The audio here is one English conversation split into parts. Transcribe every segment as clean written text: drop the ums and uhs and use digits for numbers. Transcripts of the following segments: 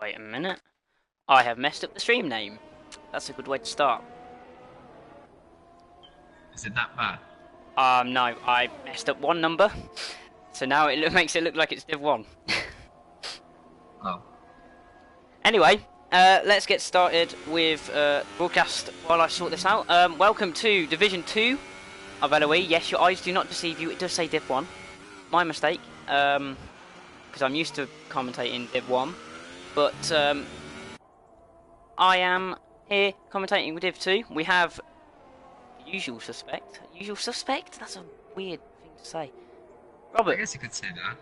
Wait a minute. I have messed up the stream name. That's a good way to start. Is it that bad? No, I messed up one number, so now it makes it look like it's Div 1. Oh. Anyway, let's get started with broadcast while I sort this out. Welcome to Division 2 of LoE. Yes, your eyes do not deceive you, it does say Div 1. My mistake, because I'm used to commentating Div 1. But I am here commentating with Div 2. We have usual suspect. Usual suspect? That's a weird thing to say. Robert. I guess you could say that.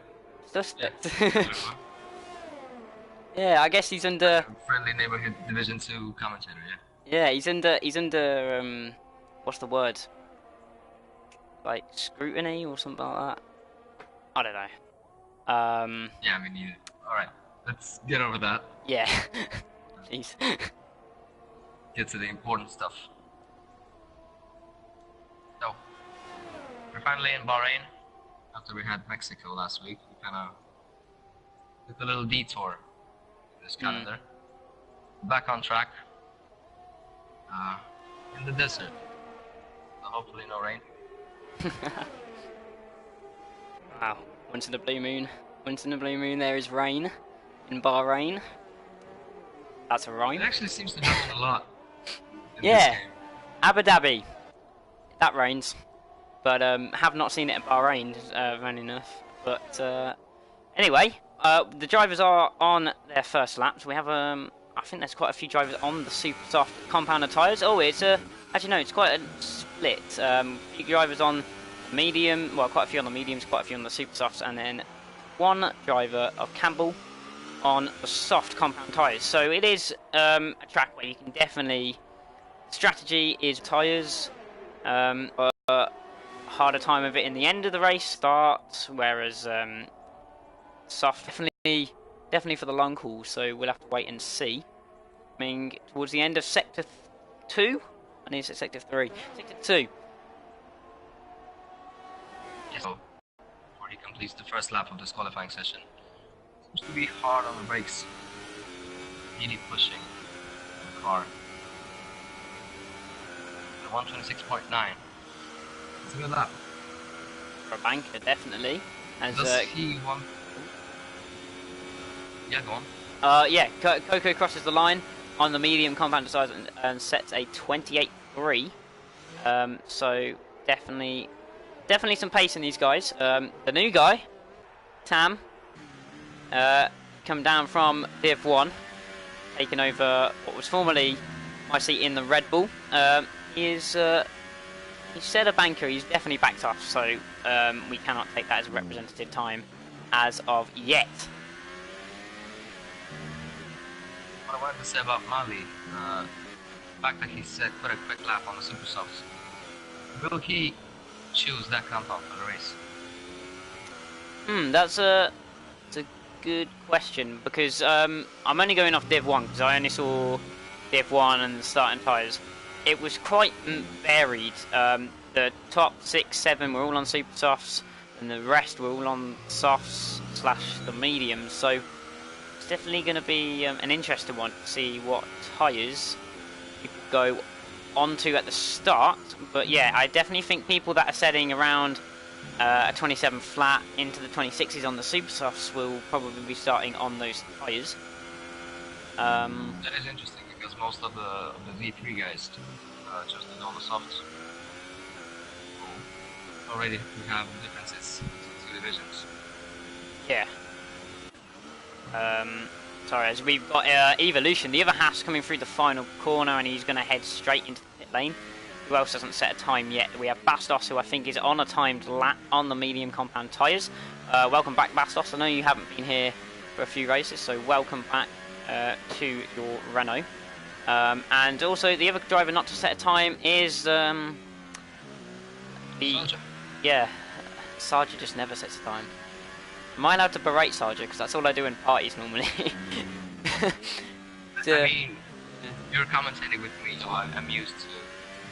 Suspect. Yeah, Yeah, I guess he's under. friendly neighborhood Division 2 commentator, yeah. Yeah, he's under. What's the word? Like scrutiny or something like that. I don't know. Yeah, me neither. Alright, let's get over that. Yeah. Jeez. Get to the important stuff. So, we're finally in Bahrain. After we had Mexico last week, we kind of took a little detour in this calendar. Back on track. In the desert. So hopefully no rain. Wow. Once in a blue moon. Once in a blue moon there is rain in Bahrain. That's a It rhyme. actually seems to happen a lot in Yeah. this game. Abu Dhabi. That rains. But have not seen it in Bahrain, funny enough. But anyway, the drivers are on their first lap. So we have I think there's quite a few drivers on the super soft compounded tyres. Oh, it's actually no, it's quite a split. Few drivers on medium, well, quite a few on the mediums, quite a few on the super softs, and then one driver of Campbell on the soft compound tyres. So it is a track where you can definitely. Strategy is tyres, but harder time of it in the end of the race start, whereas soft definitely for the long haul. So we'll have to wait and see. Coming towards the end of sector 2, I need to say sector 3, sector 2. Yes. So, before he completes the first lap of this qualifying session, seems to be hard on the brakes, really pushing the car. 126.9. It's a good lap. For a banker, definitely. As Does he want? Yeah, go on. yeah, Coco crosses the line on the medium compound size and sets a 28.3. So definitely some pace in these guys. The new guy, Tam, come down from Div 1, taking over what was formerly my seat in the Red Bull. He said a banker, he's definitely backed off, so we cannot take that as a representative time as of yet. What I wanted to say about Mali, the fact that he set quite a quick lap on the super softs. Will he choose that compound for the race? That's a good question, because I'm only going off Div 1 because I only saw Div 1 and the starting tyres. It was quite varied. The top 6, 7 were all on super softs, and the rest were all on softs / the mediums. So it's definitely going to be an interesting one to see what tyres you could go onto at the start. But yeah, I definitely think people that are setting around a 27 flat into the 26s on the super softs will probably be starting on those tyres. That is interesting because most of the V3 guys just did on the softs. Already we have differences in two divisions. Yeah. Sorry, as we've got Evolution, the other Haas coming through the final corner, and he's going to head straight into the pit lane. Who else hasn't set a time yet? We have Bastos, who I think is on a timed lap on the medium compound tyres. Welcome back, Bastos. I know you haven't been here for a few races, so welcome back to your Renault. And also, the other driver not to set a time is the... Sarja. Yeah, Sarja just never sets a time. Am I allowed to berate Sarja? Because that's all I do in parties normally. I mean, you're commentating with me, so I'm used to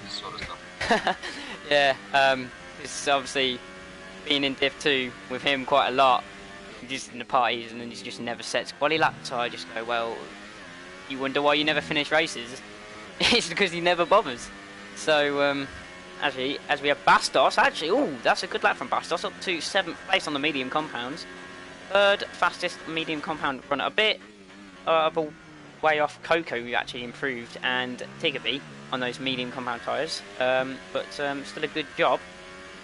this sort of stuff. Yeah, it's obviously been in Div 2 with him quite a lot. just in the parties, and then he just never sets quali lap. So I just go, well, you wonder why you never finish races? It's because he never bothers. So actually, as we have Bastos, that's a good lap from Bastos, up to 7th place on the medium compounds. 3rd fastest medium compound runner, a bit of a way off Coco, who actually improved, and Tigaby on those medium compound tyres. But still a good job.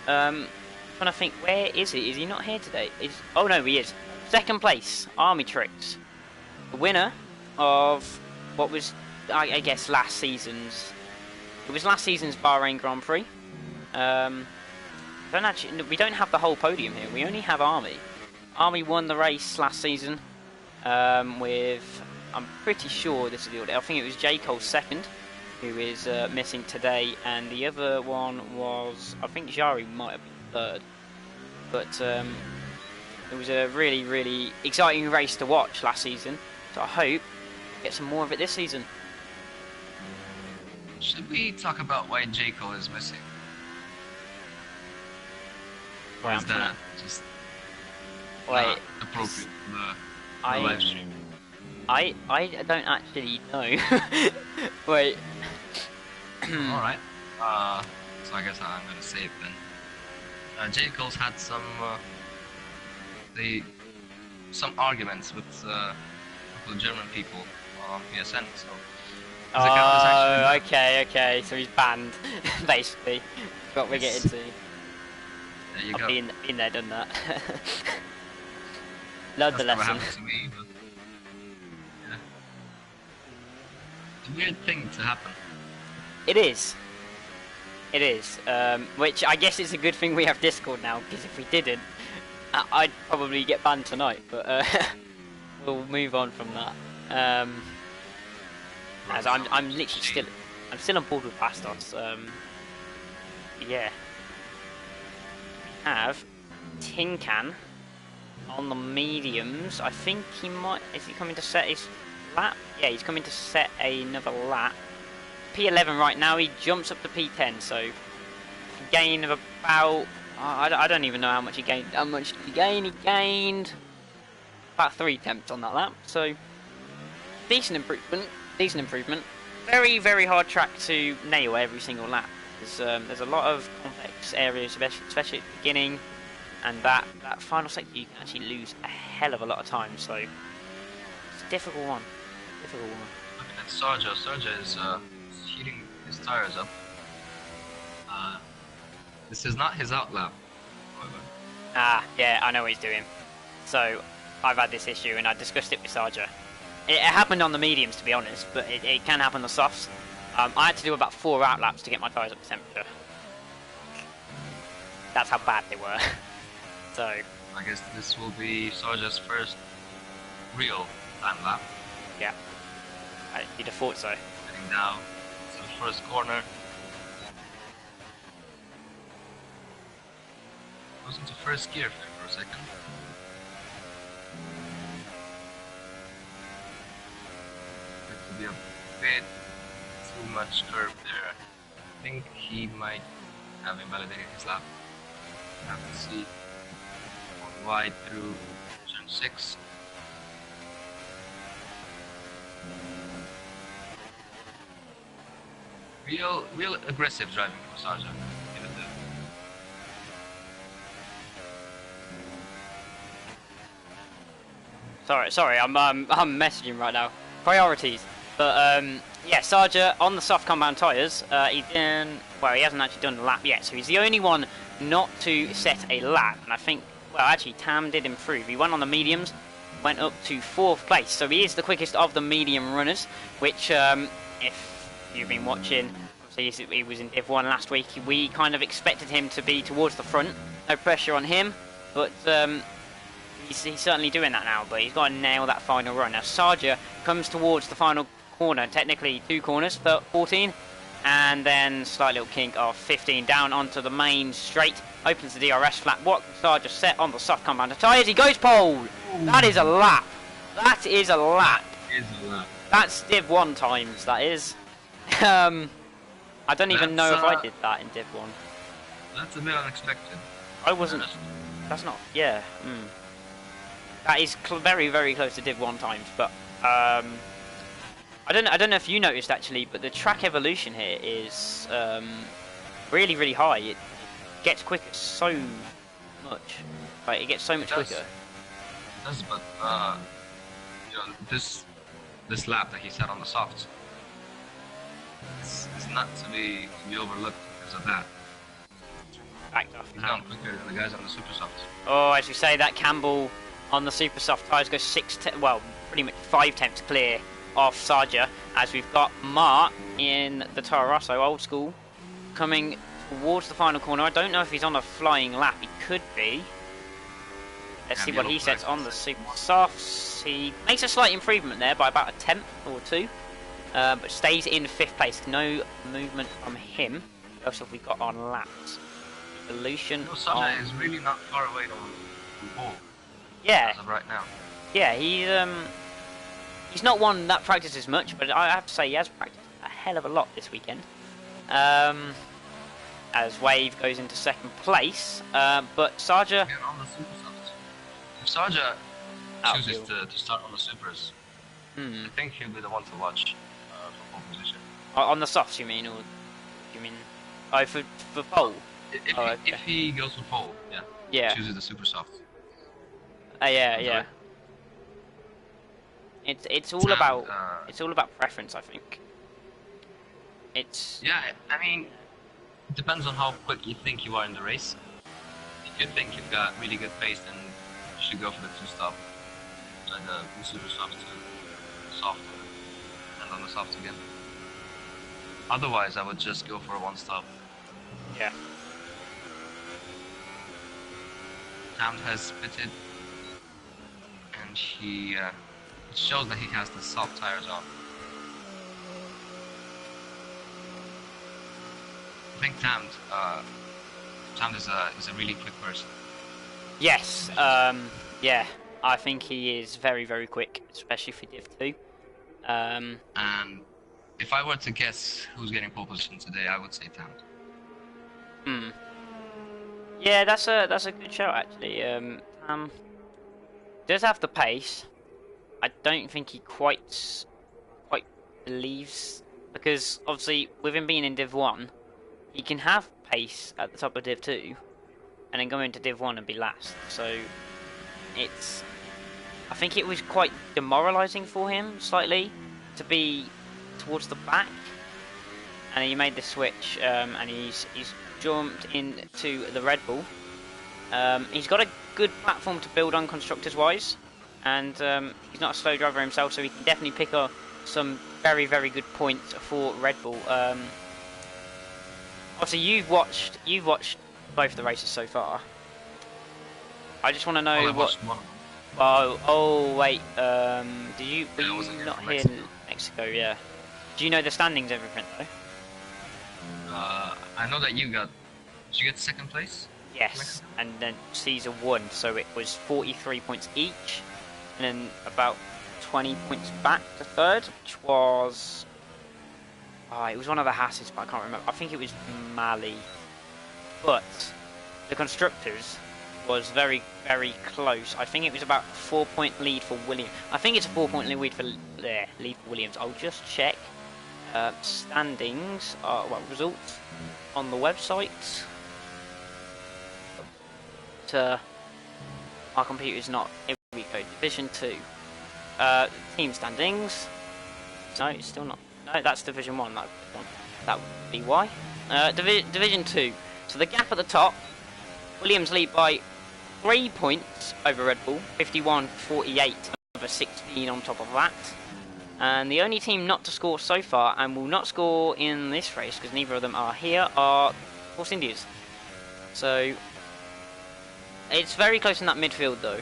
Trying to think, where is he? Is he not here today? Oh no, he is. 2nd place, Army Tricks. The winner of what was, I guess, last season's. It was last season's Bahrain Grand Prix. We don't have the whole podium here. We only have Army. Army won the race last season with, I'm pretty sure this is the order. I think it was J. Cole 2nd, who is missing today, and the other one was, I think Jari might have been 3rd. But it was a really, really exciting race to watch last season. So I hope we get some more of it this season. Should we talk about why J. Cole is missing? Or is that just not appropriate for the live stream? I don't actually know. Wait. Alright. So I guess I'm gonna say it then. J. Cole's had some arguments with a couple of German people on PSN, so oh, okay, so he's banned, basically. What we're getting to. There you I've go. been there, done that. Learned the That's lesson. never happened to me, but yeah. It's a weird thing to happen. It is. It is. Which I guess it's a good thing we have Discord now, because if we didn't, I'd probably get banned tonight. But we'll move on from that. As I'm literally still on board with Bastos. Yeah. We have Tin Can on the mediums. I think he might. Is he coming to set his lap? Yeah, he's coming to set another lap. P11 right now. He jumps up to P10. So gain of about. I don't even know how much he gained. How much did he gain? He gained about 3 attempts on that lap. So decent improvement. Decent improvement. Very, very hard track to nail every single lap. There's a lot of complex areas, especially at the beginning, and that final sector you can actually lose a hell of a lot of time. So it's a difficult one. Looking at Sarja is heating his tires up. This is not his out lap, however. Yeah, I know what he's doing. So I've had this issue, and I discussed it with Sarja. It happened on the mediums, to be honest, but it can happen on the softs. I had to do about 4 out laps to get my tyres up to temperature. That's how bad they were. So I guess this will be Sarja's first real time lap. Yeah, you'd have thought so. Heading down to the first corner. Goes into first gear for a second. That could be a bit too much curve there. I think he might have invalidated his lap. Have to see. Going wide through turn 6. Real aggressive driving from Sarja. Give it that. Sorry, I'm messaging right now. Priorities. But yeah, Sarja on the soft compound tyres. He hasn't actually done a lap yet, so he's the only one not to set a lap. And I think, well, actually, Tam did improve. He went on the mediums, went up to 4th place, so he is the quickest of the medium runners. Which, if you've been watching, obviously he was in Div 1 last week. We kind of expected him to be towards the front. No pressure on him, but he's certainly doing that now. But he's got to nail that final run. Now Sarja comes towards the final corner, technically 2 corners, 14, and then slight little kink of 15 down onto the main straight, opens the DRS flap. What can Sarja set on the soft compound tyres? He goes pole. Ooh. That is a lap. That is a lap. That's Div 1 times. That is. I don't even know if I did that in Div 1. That's a bit unexpected. I wasn't. That's not. Yeah. That is very, very close to Div 1 times, but I don't know if you noticed actually, but the track evolution here is really, really high. It gets quicker so much. Like, it gets so much quicker. It does, but you know, this lap that he set on the softs is not to be overlooked because of that. Backed off. He's gone quicker than the guys on the super softs. Oh, as you say, that Campbell on the super soft tyres goes pretty much 5 tenths clear off Sarja, as we've got Mark in the Toro Rosso old school coming towards the final corner. I don't know if he's on a flying lap. He could be. Let's see what he sets on the super softs. He makes a slight improvement there by about a tenth or two, but stays in 5th place. No movement from him. What else have we got on laps? Evolution. No, Sarja is really not far away from pole. Yeah. As of right now. Yeah, he's not one that practices much, but I have to say he has practiced a hell of a lot this weekend. As Wave goes into 2nd place, but Sarja. Again, on the super softs. If Sarja chooses to start on the supers, I think he'll be the one to watch for pole position. On the softs, you mean, or you mean? Oh, for pole. If he goes for pole, yeah. Chooses the super soft. Yeah. It's all about preference, I think. Yeah, I mean, it depends on how quick you think you are in the race. If you think you've got really good pace, then you should go for the 2-stop, like the super soft to soft, and on the soft again. Otherwise, I would just go for a 1-stop. Yeah. Tamed has pitted, and he it shows that he has the soft tires on. I think Tamed is a really quick person. Yes, yeah, I think he is very, very quick, especially for Div 2. And if I were to guess who's getting pole position today, I would say Tamed. Yeah, that's a good shout actually. Does have the pace. I don't think he quite believes, because obviously with him being in Div 1, he can have pace at the top of Div 2 and then go into Div 1 and be last. So I think it was quite demoralising for him slightly to be towards the back, and he made the switch, and he's jumped into the Red Bull. He's got a good platform to build on constructors wise, and he's not a slow driver himself, so he can definitely pick up some very, very good points for Red Bull. Obviously you've watched both the races so far. I just want to know what. Oh wait, were you not here in Mexico? Yeah. Do you know the standings, everything though? I know that did you get 2nd place? Yes, and then Caesar won, so it was 43 points each, and then about 20 points back to 3rd, which was... it was one of the Hasses, but I can't remember. I think it was Mali. But the Constructors was very, very close. I think it was about 4-point lead for Williams. I think it's a 4-point lead for Williams. I'll just check. Standings, results on the website. Our computer's not. Here we go. Division 2. Team standings. No, it's still not. No, that's Division 1. That would be why. Division 2. So the gap at the top. Williams lead by 3 points over Red Bull. 51-48 over 16 on top of that. And the only team not to score so far, and will not score in this race because neither of them are here, are Force Indias. So it's very close in that midfield though.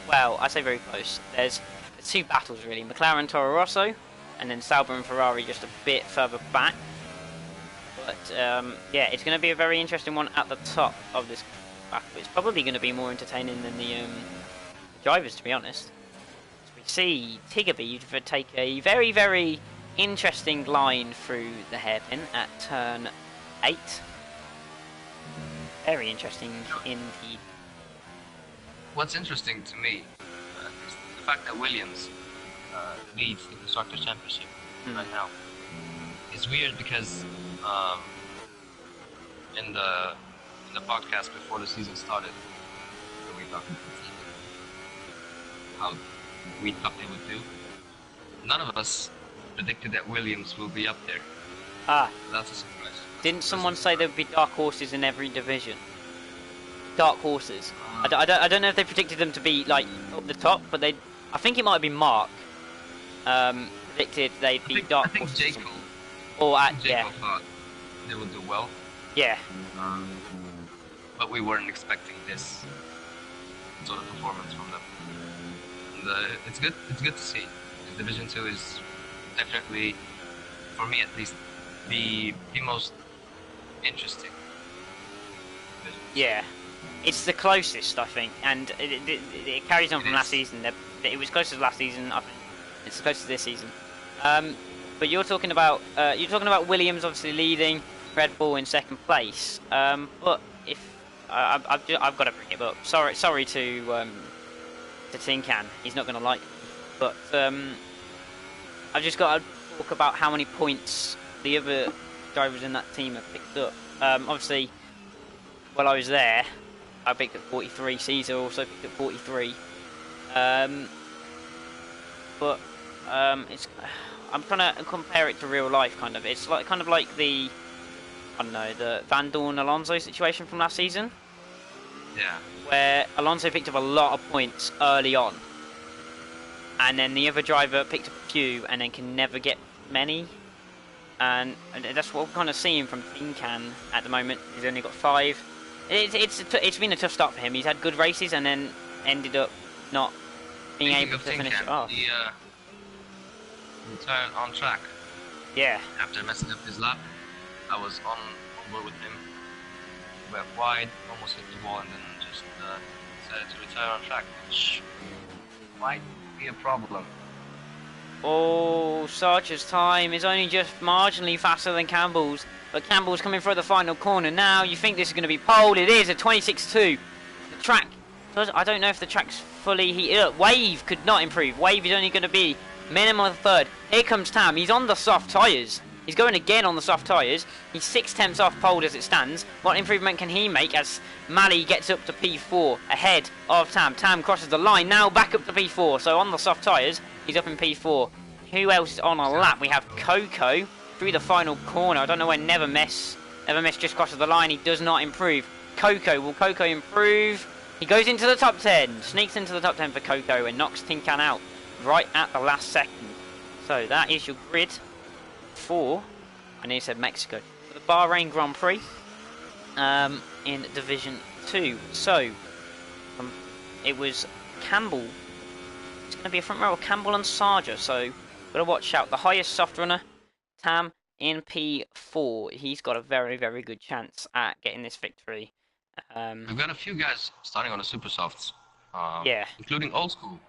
Well, I say very close. There's 2 battles really. McLaren Toro Rosso, and then Sauber and Ferrari just a bit further back. But yeah, it's going to be a very interesting one at the top of this battle. It's probably going to be more entertaining than the drivers, to be honest. We see Tiggerby take a very, very interesting line through the hairpin at turn 8. Very interesting indeed. what's interesting to me is the fact that Williams leads the Constructors' Championship right now. It's weird because in the podcast before the season started, we talked about the team, how we thought they would do. None of us predicted that Williams will be up there. That's a surprise. Didn't someone say there would be dark horses in every division? Dark horses. I don't know if they predicted them to be like up the top, but I think it might have been Mark. Predicted they'd be dark horses. I think Jacob. Yeah. Thought they would do well. Yeah. But we weren't expecting this sort of performance from them. And, it's good. It's good to see. Division 2 is definitely, for me at least, the most interesting division. Yeah, it's the closest, I think, and it carries on from last season. It was closest last season. I think it's the closest this season. But you're talking about Williams obviously leading, Red Bull in second place. But if I've got to bring it up. Sorry to Tin Can. He's not going to like me. But I've just got to talk about how many points the other drivers in that team have picked up. Obviously, while I was there, I picked up 43. Caesar also picked up 43. But I'm trying to compare it to real life, kind of. It's like the Van Dorn Alonso situation from last season. Yeah. Where Alonso picked up a lot of points early on, and then the other driver picked up a few, and then can never get many. And that's what we're kind of seeing from Tin Can at the moment. He's only got 5. It's been a tough start for him. He's had good races and then ended up not being able to finish it off. He retired on track. Yeah. After messing up his lap, I was on board with him. Went wide, almost hit the wall, and then just decided to retire on track, which might be a problem. Oh, Sarge's time is only just marginally faster than Campbell's, but Campbell's coming for the final corner now. You think this is going to be pole? It is a 26.2. The track, I don't know if the track's fully heated up. Wave could not improve. Wave is only going to be minimum of third. Here comes Tam. He's on the soft tyres. He's going again on the soft tyres. He's 6/10 off pole as it stands. What improvement can he make as Mali gets up to P4 ahead of Tam? Tam crosses the line, now back up to P4. So on the soft tyres, he's up in P4. Who else is on a lap? We have Coco through the final corner. I don't know where Never Miss just crosses the line. He does not improve. Coco, will Coco improve? He goes into the top 10. Sneaks into the top 10 for Coco and knocks Tin Can out right at the last second. So that is your grid for, I nearly said Mexico, for the Bahrain Grand Prix in Division 2. So it was Campbell. It's going to be a front row of Campbell and Sarger. So got to watch out. The highest soft runner, Tam in P4. He's got a very, very good chance at getting this victory. We've got a few guys starting on the super softs. Yeah, including Old School.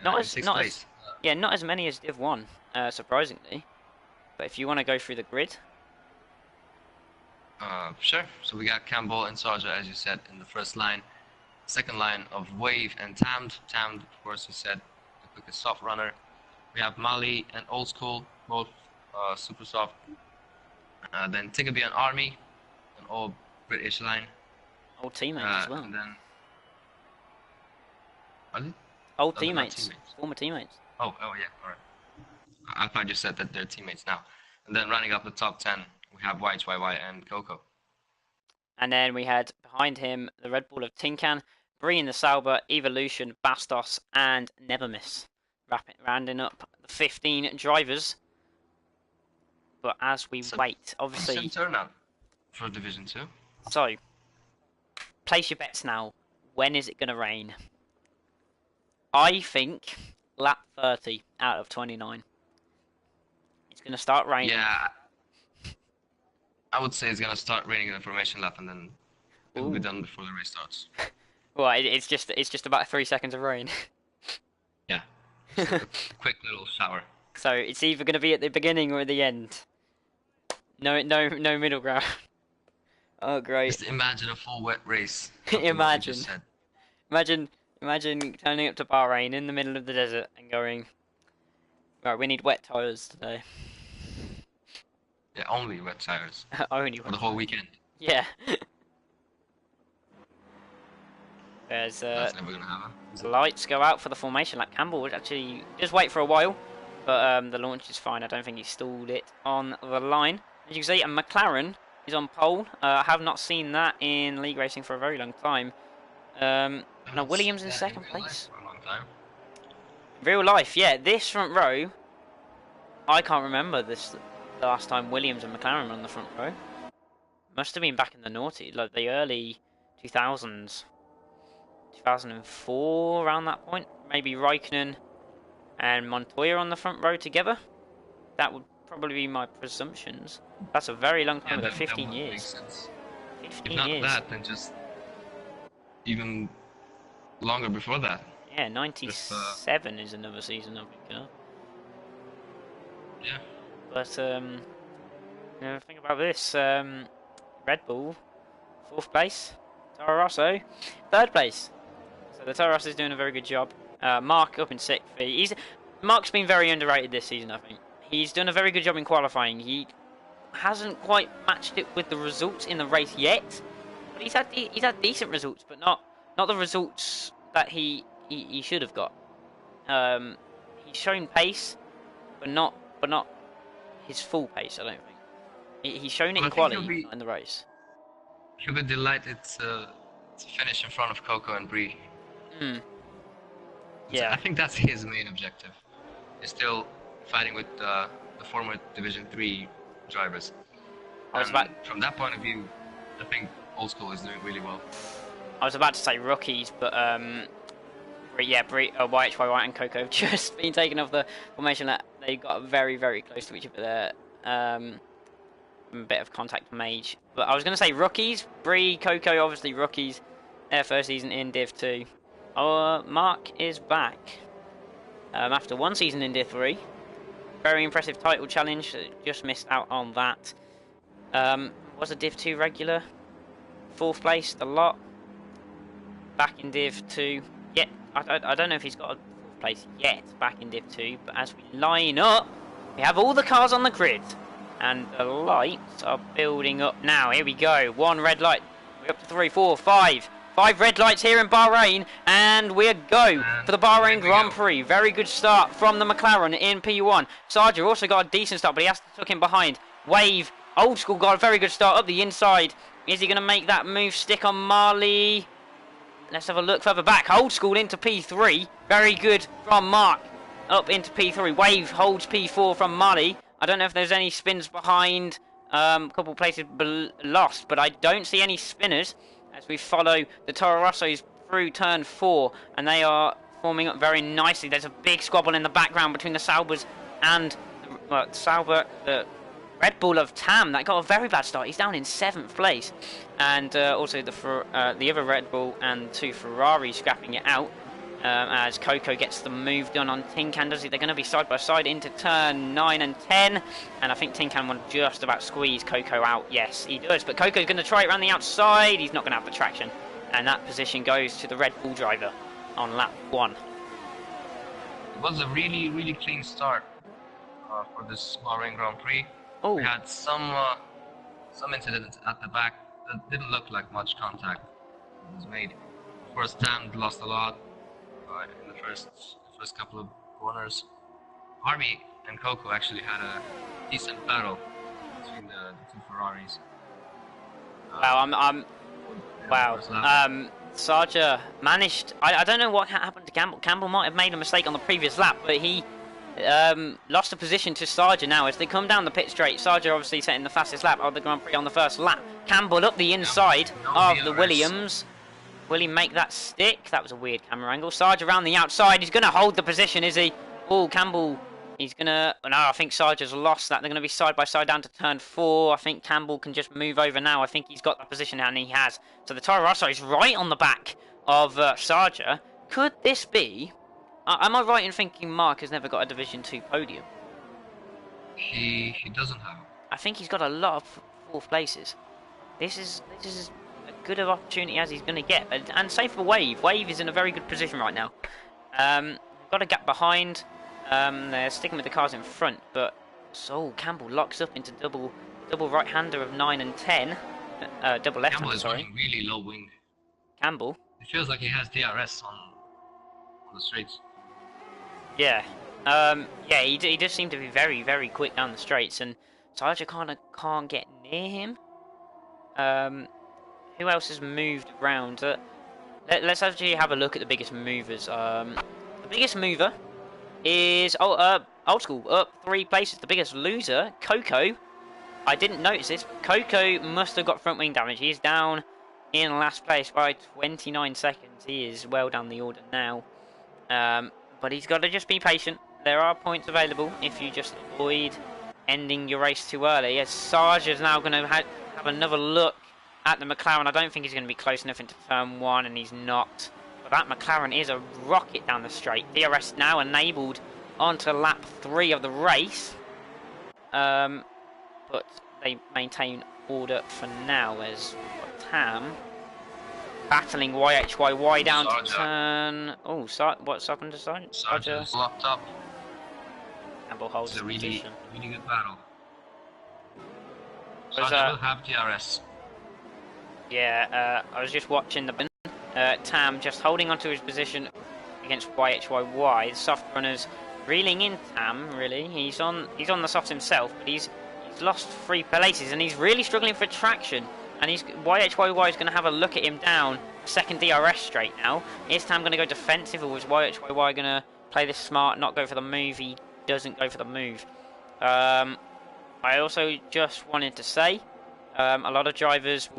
not as many as Div 1, surprisingly. But if you want to go through the grid. Sure. So we got Campbell and Sarger, as you said, in the first line. Second line of Wave and Tamd. Tamd, of course, you said, the quickest soft runner. We have Mali and Old School, both super soft. Then Tiggerby and Army, an all British line. Old teammates as well. And then... Are they? Old teammates. Former teammates. Oh, yeah, alright. I thought you said that they're teammates now. And then running up the top 10, we have YY and Coco. And then we had behind him the Red Bull of Tin Can, Bree in the Sauber, Evolution, Bastos, and Never Miss. Rounding up the 15 drivers. But as we wait, obviously... Decent turnout for Division 2. So, place your bets now. When is it going to rain? I think lap 30 out of 29. It's going to start raining. Yeah. I would say it's going to start raining in the formation lap and then it will be done before the race starts. Well, it's just about 3 seconds of rain. Yeah. Just a quick little shower. So it's either going to be at the beginning or at the end. No middle ground. Oh, great. Just imagine a full wet race. Imagine. Imagine turning up to Bahrain in the middle of the desert and going, right, we need wet tyres today. Yeah, only wet tires Only for wet the whole tyres. weekend. Yeah. There's That's never gonna happen. the lights go out for the formation lap. Campbell would actually just wait for a while, but the launch is fine. I don't think he stalled it on the line. As you can see, a McLaren is on pole. I have not seen that in league racing for a very long time. And a Williams in second place. For a long time. Real life, yeah. This front row, I can't remember this the last time Williams and McLaren were on the front row. Must have been back in the naughty, like the early 2000s. 2004, around that point. Maybe Raikkonen and Montoya on the front row together. That would probably be my presumptions. That's a very long time ago, 15 years. Makes sense. 15 If not years. that, then just even longer before that. Yeah, 97 is another season, I think. Yeah. But, think about this. Red Bull, 4th place. Toro Rosso, 3rd place. So the Toro Rosso is doing a very good job. Mark up in 6th. Mark's been very underrated this season, I think. He's done a very good job in qualifying. He hasn't quite matched it with the results in the race yet, but he's had decent results, but not the results that he should have got. He's shown pace, but not his full pace. I don't think he's shown it in quality, not in the race. He'll be delighted to finish in front of Coco and Brie. Yeah, I think that's his main objective. He's still fighting with the former Division 3 drivers. From that point of view, I think Old School is doing really well. I was about to say rookies, but YHY White and Coco have just been taken off the formation. That they got very, very close to each other there. A bit of contact made. But I was going to say rookies. Brie, Coco, obviously rookies. Their first season in Div 2. Mark is back. After one season in Div 3. Very impressive title challenge. Just missed out on that. Was a Div 2 regular. 4th place, the lot. Back in Div 2. Yeah, I don't know if he's got a 4th place yet back in Div 2. But as we line up, we have all the cars on the grid. And the lights are building up now. Here we go. 1 red light. We're up to 3, 4, 5. 5 red lights here in Bahrain. And we go for the Bahrain Grand Prix. Very good start from the McLaren in P1. Sarger also got a decent start, but he has to tuck in behind. Wave. Old School got a very good start up the inside. Is he going to make that move stick on Marley? Let's have a look further back. Old School into P3. Very good from Mark. Up into P3. Wave holds P4 from Marley. I don't know if there's any spins behind. A couple places lost, but I don't see any spinners as we follow the Toro Rossos through turn 4, and they are forming up very nicely. There's a big squabble in the background between the Saubers and the Red Bull of Tam. That got a very bad start. He's down in 7th place, and also the other Red Bull and 2 Ferraris scrapping it out. As Coco gets the move done on Tin Can. They're going to be side by side into turn 9 and 10, and I think Tin Can will just about squeeze Coco out. Yes, he does, but Coco's going to try it around the outside. He's not going to have the traction, and that position goes to the Red Bull driver on lap 1. It was a really, really clean start for this Bahrain Grand Prix. Oh. We had some incidents at the back that didn't look like much contact was made. Of course, Tam lost a lot in the first couple of corners. Harvey and Coco actually had a decent battle between the 2 Ferraris. Sarger managed. I don't know what happened to Campbell. Campbell might have made a mistake on the previous lap, but he lost a position to Sarger now as they come down the pit straight. Sarger obviously setting the fastest lap of the Grand Prix on the first lap. Campbell up the inside of the Williams. Will he make that stick? That was a weird camera angle. Sarge around the outside. He's going to hold the position, is he? Oh, Campbell. He's going to... No, I think Sarge has lost that. They're going to be side by side down to turn 4. I think Campbell can just move over now. I think he's got that position now, and he has. So the Toro Rosso is right on the back of Sarger. Could this be... am I right in thinking Mark has never got a Division 2 podium? He doesn't have. I think he's got a lot of 4th places. This is a good of opportunity as he's going to get. And same for Wave. Wave is in a very good position right now. Got a gap behind. They're sticking with the cars in front, but so Campbell locks up into double right-hander of 9 and 10. Double left-hander, Campbell is sorry. running really low wing. Campbell. It feels like he has DRS on the straights. Yeah. Yeah, he does seem to be very, very quick down the straights, and Sarja kind of can't get near him. Who else has moved around? Let's actually have a look at the biggest movers. The biggest mover is old school, up 3 places. The biggest loser, Coco. I didn't notice this. Coco must have got front wing damage. He's down in last place by 29 seconds. He is well down the order now. But he's got to just be patient. There are points available if you just avoid ending your race too early. As Sarge is now going to have another look at the McLaren. I don't think he's going to be close enough into turn 1, and he's not. But that McLaren is a rocket down the straight. DRS now enabled onto lap 3 of the race. But they maintain order for now as Tam battling YHYY down Sarja. to turn. Oh, what's happened to Sarja? Sarja's locked up. Campbell holds It's a the really position. good battle. Was, Sarja will have DRS. Yeah, I was just watching the Tam just holding onto his position against YHYY. The soft runners reeling in Tam. Really, he's on the soft himself, but he's lost 3 places and he's really struggling for traction. And YHYY is going to have a look at him down a second DRS straight now. Is Tam going to go defensive, or is YHYY going to play this smart, not go for the move? He doesn't go for the move. I also just wanted to say, a lot of drivers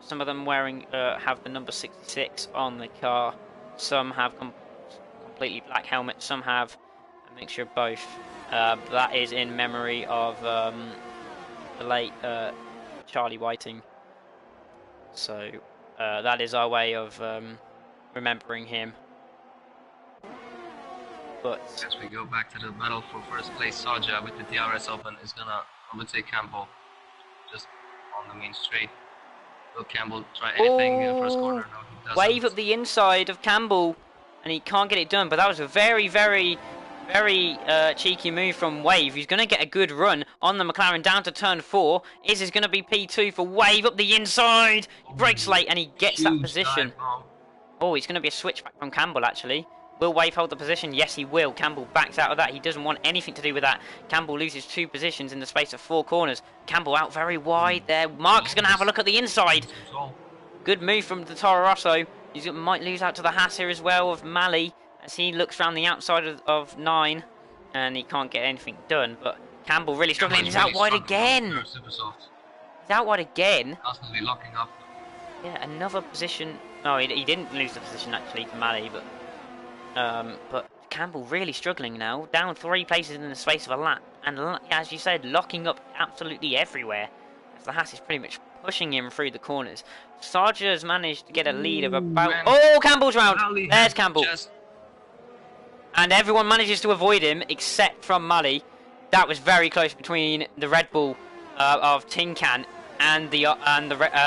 some of them have the number 66 on the car. Some have completely black helmets. Some have a mixture of both. That is in memory of the late Charlie Whiting. So that is our way of remembering him. But as we go back to the battle for first place, Sarja with the DRS open is gonna overtake Campbell just on the main straight. Will Campbell try anything in the first corner? No, he doesn't. Wave up the inside of Campbell, and he can't get it done. But that was a very, very, very cheeky move from Wave. He's going to get a good run on the McLaren down to turn 4. Is going to be P2 for Wave up the inside. He breaks late and he gets that position. Oh, it's going to be a switchback from Campbell actually. Will Wave hold the position? Yes, he will. Campbell backs out of that. He doesn't want anything to do with that. Campbell loses 2 positions in the space of 4 corners. Campbell out very wide there. Mark's going to have a look at the inside. Good move from the Toro Rosso. He might lose out to the Haas here as well of Mali as he looks around the outside of 9 and he can't get anything done. But Campbell really struggling. He's out wide again. He's out wide again. Constantly locking up. Yeah, another position. No, he didn't lose the position actually to Mali, but Campbell really struggling now, down 3 places in the space of a lap, and as you said, locking up absolutely everywhere, as the Haas is pretty much pushing him through the corners. Sarja has managed to get a lead of about... Oh, Campbell's round! There's Campbell. And everyone manages to avoid him, except from Mali. That was very close between the Red Bull of Tin Can and the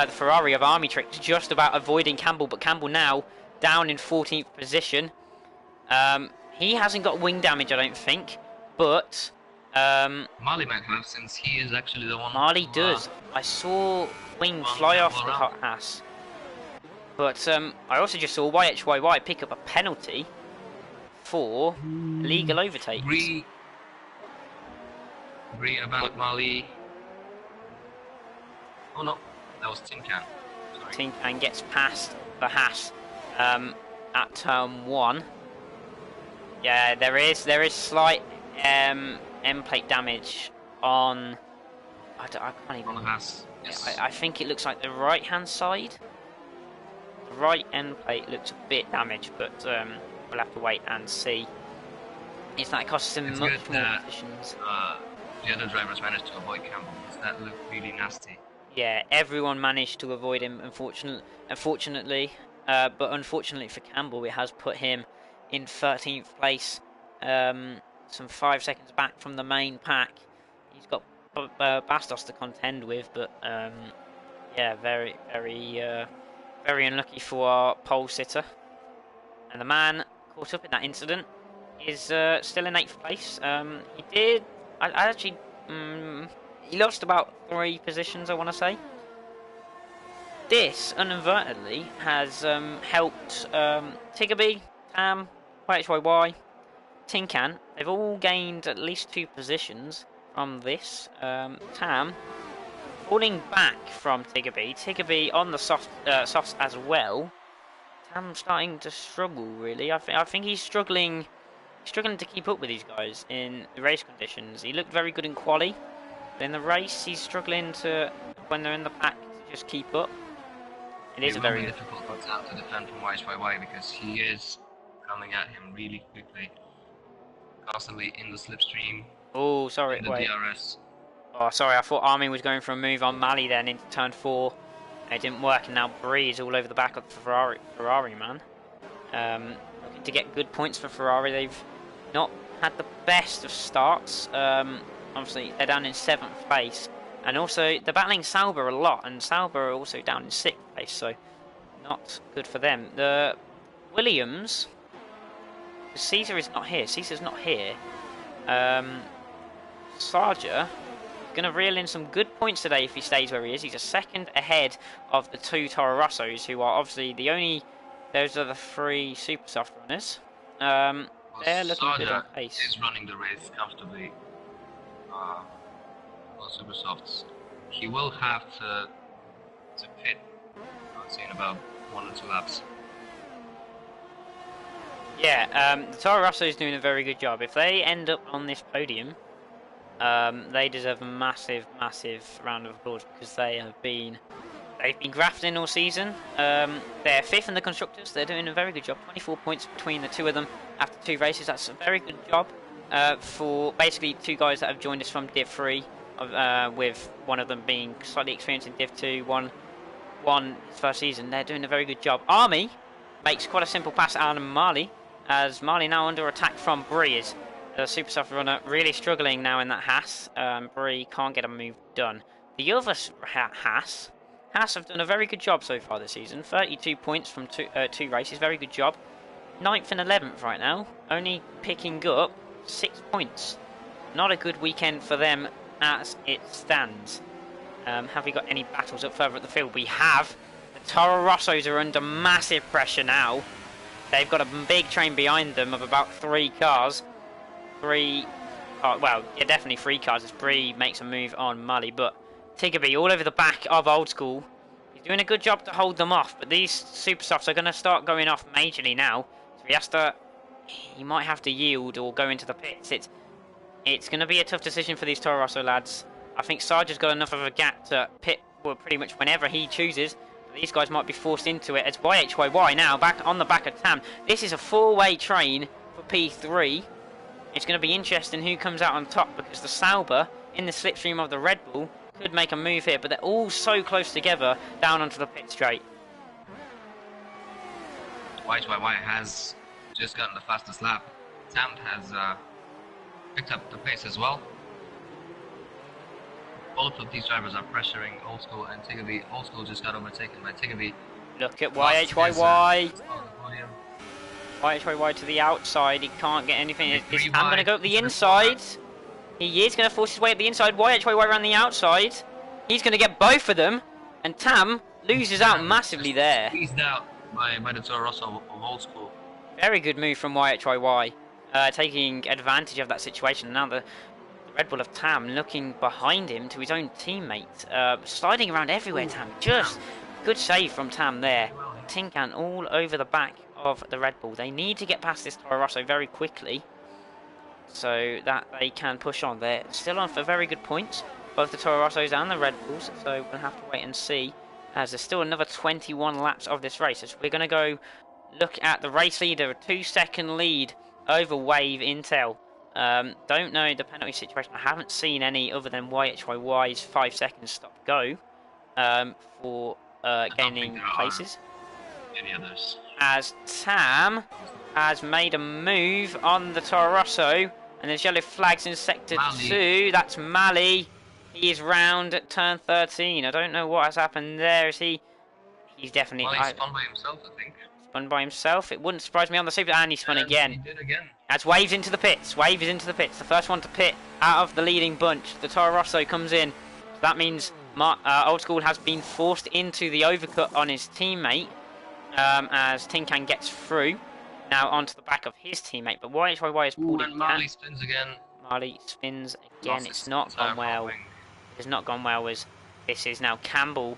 Ferrari of Army Tricks, just about avoiding Campbell, but Campbell now down in 14th position. He hasn't got wing damage, I don't think, but Mali might have, since he is actually the one. Mali does. I saw wing fly off the hot Haas, but I also just saw YHYY pick up a penalty for illegal overtake. Agree about Mali. Oh no, that was Tin Can. Sorry. Tin Can gets past the Haas at turn 1. Yeah, there is slight end plate damage on. I can't even. On the Haas. Yes. I think it looks like the right hand side. The right end plate looks a bit damaged, but we'll have to wait and see. It's that costs him much more positions. The other drivers managed to avoid Campbell because that looked really nasty. Yeah, everyone managed to avoid him, unfortunately. But unfortunately for Campbell, it has put him in 13th place, some 5 seconds back from the main pack. He's got Bastos to contend with, but yeah, very unlucky for our pole sitter. And the man caught up in that incident is still in 8th place. He did. I actually. He lost about 3 positions, I want to say. This, inadvertently, has helped Tiggerby, Tam, YHYY, Tinkan. They've all gained at least 2 positions from this. Tam falling back from Tiggerby. Tiggerby on the softs as well. Tam starting to struggle, really. I think he's struggling to keep up with these guys in the race conditions. He looked very good in quali, but in the race he's struggling to, when they're in the pack, to just keep up. It is a very difficult for Tam to defend from YHYY because he is coming at him really quickly, constantly in the slipstream. Oh, sorry, in the wait. DRS. Oh, sorry, I thought Armin was going for a move on Mali then into turn 4. It didn't work, and now Bree is all over the back of the Ferrari man. Looking to get good points for Ferrari. They've not had the best of starts. Obviously, they're down in 7th place. And also, they're battling Sauber a lot, and Sauber are also down in 6th place, so not good for them. The Williams, Caesar is not here. Caesar's not here. Sarja going to reel in some good points today if he stays where he is. He's a second ahead of the 2 Toro Rossos, who are obviously the only. Those are the 3 super soft runners. They're looking good on pace. Is running the race comfortably. On super softs, he will have to pit. I'd say in about 1 or 2 laps. Yeah, the Toro Rosso is doing a very good job. If they end up on this podium, they deserve a massive round of applause because they've been grafting all season. They're 5th in the constructors. They're doing a very good job. 24 points between the 2 of them after 2 races. That's a very good job for basically 2 guys that have joined us from Div 3, with one of them being slightly experienced in Div 2, one his first season. They're doing a very good job. Army makes quite a simple pass out of Mali, as Mali now under attack from Bree. Is the super soft runner really struggling now in that Haas. Bree can't get a move done. The other Haas have done a very good job so far this season. 32 points from 2 races, very good job. 9th and 11th right now, only picking up 6 points. Not a good weekend for them as it stands. Have we got any battles up further at the field? We have. The Toro Rossos are under massive pressure now. They've got a big train behind them of about 3 cars. Definitely 3 cars as Bree makes a move on Mali, but Tiggerby all over the back of Old School. He's doing a good job to hold them off, but these super softs are going to start going off majorly now. So he might have to yield or go into the pits. It's going to be a tough decision for these Toro Rosso lads. I think Sarge's got enough of a gap to pit pretty much whenever he chooses. But these guys might be forced into it as YHYY now back on the back of Tam. This is a 4-way train for P3. It's going to be interesting who comes out on top because the Sauber in the slipstream of the Red Bull could make a move here, but they're all so close together down onto the pit straight. YHYY has just gotten the fastest lap. Tam has picked up the pace as well. Both of these drivers are pressuring Old School and Tiggerby. Old School just got overtaken by Tiggerby. Look at YHYY. YHYY to the outside. He can't get anything. Is Tam going to go up the inside? He is going to force his way up the inside. YHYY around the outside. He's going to get both of them. And Tam loses out massively there. Squeezed out by the Toro Rosso of Old School. Very good move from YHYY. Taking advantage of that situation. Now the Red Bull of Tam looking behind him to his own teammate. Sliding around everywhere, Tam. Just good save from Tam there. Tinkan all over the back of the Red Bull. They need to get past this Toro Rosso very quickly so that they can push on. They're still on for very good points, both the Toro Rossos and the Red Bulls, so we'll have to wait and see, as there's still another 21 laps of this race. So we're going to go look at the race leader, a 2-second lead over Wave Intel. Don't know the penalty situation. I haven't seen any other than YHYY's 5 seconds stop go for gaining places. Any others? As Tam has made a move on the Toro Rosso, and there's yellow flags in sector 2. That's Mali. He is round at turn 13. I don't know what has happened there. Is he? He's definitely... Well, he spun by himself, I think. Spun by himself. It wouldn't surprise me on the super. And he spun again. He did again. As Wave's into the pits. Wave is into the pits. The first one to pit out of the leading bunch. The Toro Rosso comes in. So that means Old School has been forced into the overcut on his teammate. As Tinkan gets through. Now onto the back of his teammate. But YHYY has pulled it down. Marley spins again. Marley spins again. It's not gone well. It has not gone well. As this is now Campbell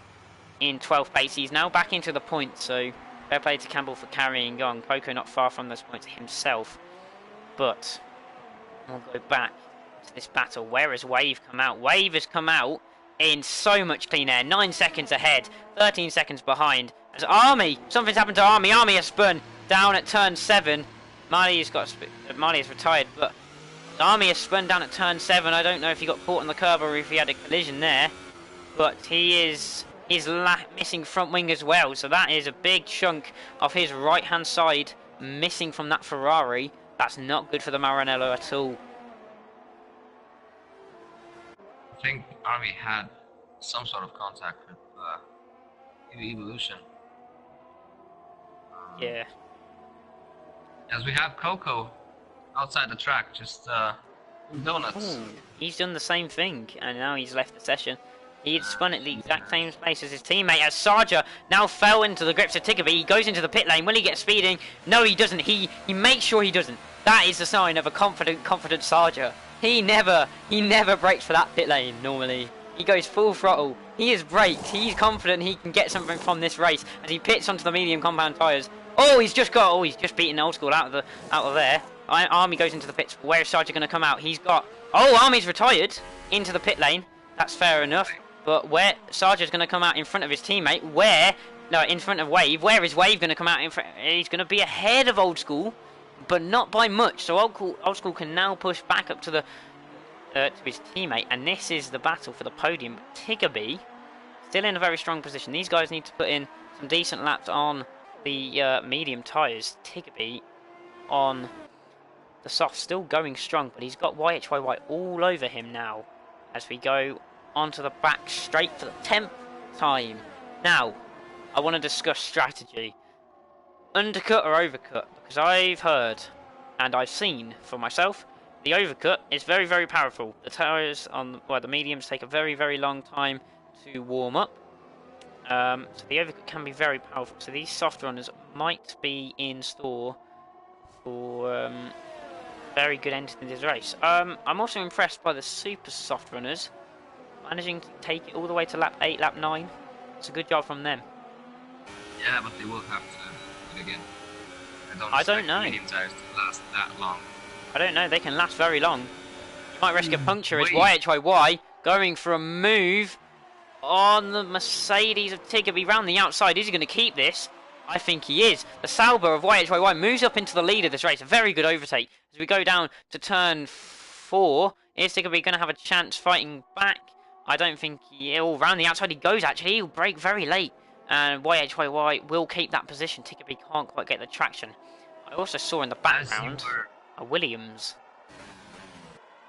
in 12th place. He's now back into the points. So fair play to Campbell for carrying on. Coco not far from those points himself. But we'll go back to this battle. Where has Wave come out? Wave has come out in so much clean air. 9 seconds ahead. 13 seconds behind. As Army. Something's happened to Army. Army has spun down at turn 7. Marley has retired. But Army has spun down at turn 7. I don't know if he got caught on the curb or if he had a collision there. But he is missing front wing as well. So that is a big chunk of his right hand side missing from that Ferrari. That's not good for the Maranello at all. I think Army had some sort of contact with Evolution. Yeah. As we have Coco outside the track, just donuts. Ooh, he's done the same thing, and now he's left the session. He had spun at the exact same place as his teammate, as Sarja now fell into the grips of Tiggerby. He goes into the pit lane. Will he get speeding? No, he doesn't. He makes sure he doesn't. That is the sign of a confident Sarja. He never brakes for that pit lane normally. He goes full throttle. He is braked. He's confident he can get something from this race as he pits onto the medium compound tyres. Oh, he's just beaten Old School out of there. Army goes into the pits. Where is Sarja going to come out? He's got... Oh, Army's retired into the pit lane. That's fair enough. But where Sarja's going to come out in front of his teammate? In front of Wave. Where is Wave going to come out in front? He's going to be ahead of Old School, but not by much. So Old School can now push back up to his teammate, and this is the battle for the podium. Tiggerby still in a very strong position. These guys need to put in some decent laps on the medium tyres. Tiggerby on the soft, still going strong, but he's got YHYY all over him now as we go onto the back straight for the 10th time. Now, I want to discuss strategy. Undercut or overcut? Because I've heard and I've seen for myself, the overcut is very, very powerful. The tyres on the mediums take a very, very long time to warm up. So the overcut can be very powerful. So these soft runners might be in store for very good entry in this race. I'm also impressed by the super soft runners, managing to take it all the way to lap 8, lap 9. It's a good job from them. Yeah, but they will have to do it again. I don't know. Medium tires to last that long. I don't know. They can last very long. You might risk a puncture as YHYY going for a move on the Mercedes of Tiggerby round the outside. Is he going to keep this? I think he is. The Sauber of YHYY moves up into the lead of this race. A very good overtake. As we go down to turn 4, is Tiggerby going to have a chance fighting back? I don't think he'll. Round the outside he goes, actually. He'll brake very late. And YHYY will keep that position. Tiggerby can't quite get the traction. I also saw in the background a Williams.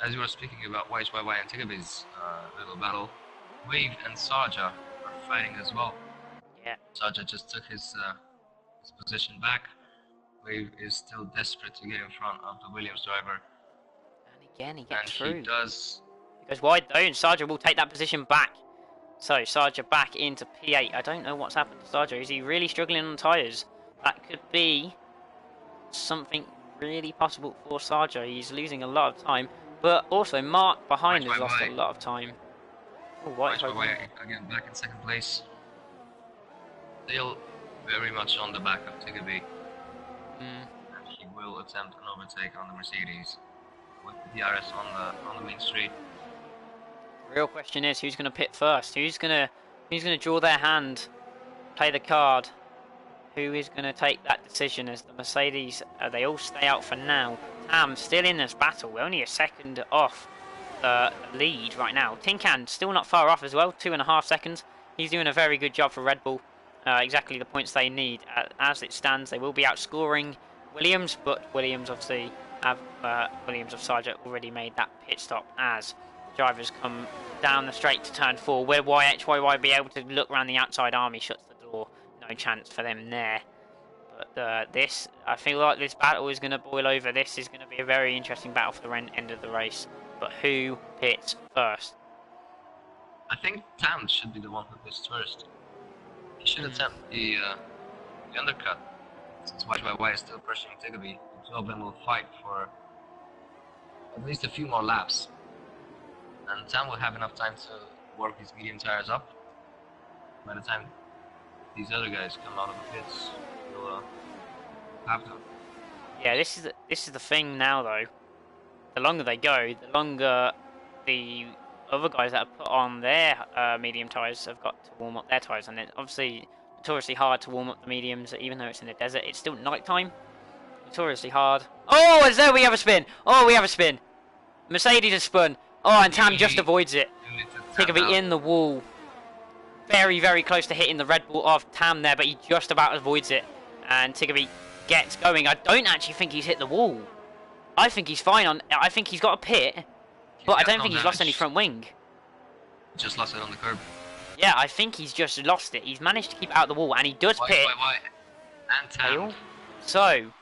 As you were speaking about YHYY and Tiggerby's little battle, Wave and Sarja are fighting as well. Yeah. Sarja just took his position back. Wave is still desperate to get in front of the Williams driver. And again, he gets through. He does. He goes wide though, and Sarja will take that position back. So, Sarja back into P8. I don't know what's happened to Sarja. Is he really struggling on tyres? That could be something really possible for Sarja. He's losing a lot of time. But also, Mark behind has lost a lot of time. Oh, YHYY again back in second place. Still very much on the back of Tiggerby. And he will attempt an overtake on the Mercedes with the DRS on the main street. The real question is who's going to pit first? Who's going to draw their hand, play the card? Who is going to take that decision as the Mercedes, they all stay out for now. Tam still in this battle. We're only a second off the lead right now. Tinkan still not far off as well, 2.5 seconds. He's doing a very good job for Red Bull. Exactly the points they need. As it stands, they will be outscoring Williams, but Williams obviously have Williams of Sarja already made that pit stop as drivers come down the straight to turn 4. Will YHYY be able to look around the outside arm? He shuts the door. No chance for them there. But I feel like this battle is going to boil over. This is going to be a very interesting battle for the end of the race. But who pits first? I think Tam should be the one who pits first. He should attempt the undercut. Since YYY is still pressuring Tiggerby, the two of them will fight for at least a few more laps. And Tam will have enough time to work his medium tires up. By the time these other guys come out of the pits, he'll have them. Yeah, this is the thing now though. The longer they go, the longer the other guys that have put on their medium tyres have got to warm up their tyres, and it's obviously notoriously hard to warm up the mediums, even though it's in the desert. It's still night time. Notoriously hard. Oh, and there we have a spin. Oh, we have a spin. Mercedes has spun. Oh, and Tam just avoids it. Tiggerby in the wall. Very, very close to hitting the Red Bull of Tam there, but he just about avoids it. And Tiggerby gets going. I don't actually think he's hit the wall. I think he's fine on. I think he's got a pit, but I don't think he's lost any front wing. Just lost it on the curb. Yeah, I think he's just lost it. He's managed to keep it out of the wall, and he does pit. And Tam. So,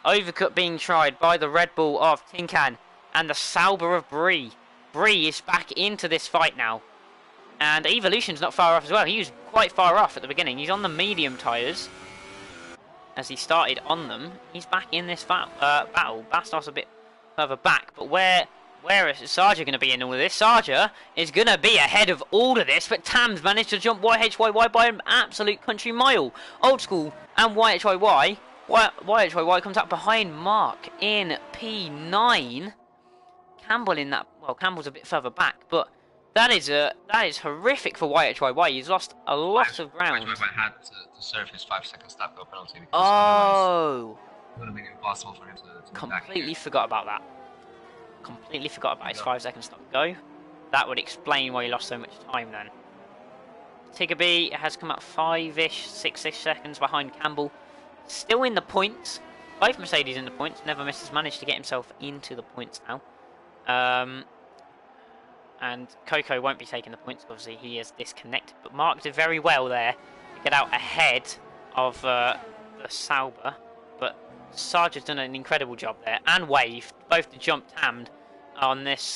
overcut being tried by the Red Bull of Tin Can and the Sauber of Brie. Brie is back into this fight now. And Evolution's not far off as well. He was quite far off at the beginning. He's on the medium tyres. As he started on them, he's back in this battle. Bastos a bit further back. But where is Sarja going to be in all of this? Sarja is going to be ahead of all of this. But Tam's managed to jump YHYY by an absolute country mile. Old School and YHYY. YHYY comes up behind Mark in P9. Campbell in that. Well, Campbell's a bit further back, but that is horrific for YHYY. He's lost a lot of ground. YHYY had to serve his 5-second stop go penalty because oh, it would have been impossible for him to completely forgot about that. Completely forgot about his 5-second stop go. That would explain why he lost so much time then. Tiggerby has come up 5-ish, 6-ish seconds behind Campbell. Still in the points. Both Mercedes in the points. Never misses managed to get himself into the points now. And Coco won't be taking the points, obviously he is disconnected. But Mark did very well there to get out ahead of the Sauber. But Sarge has done an incredible job there. And Wave, both to jump Tammed on this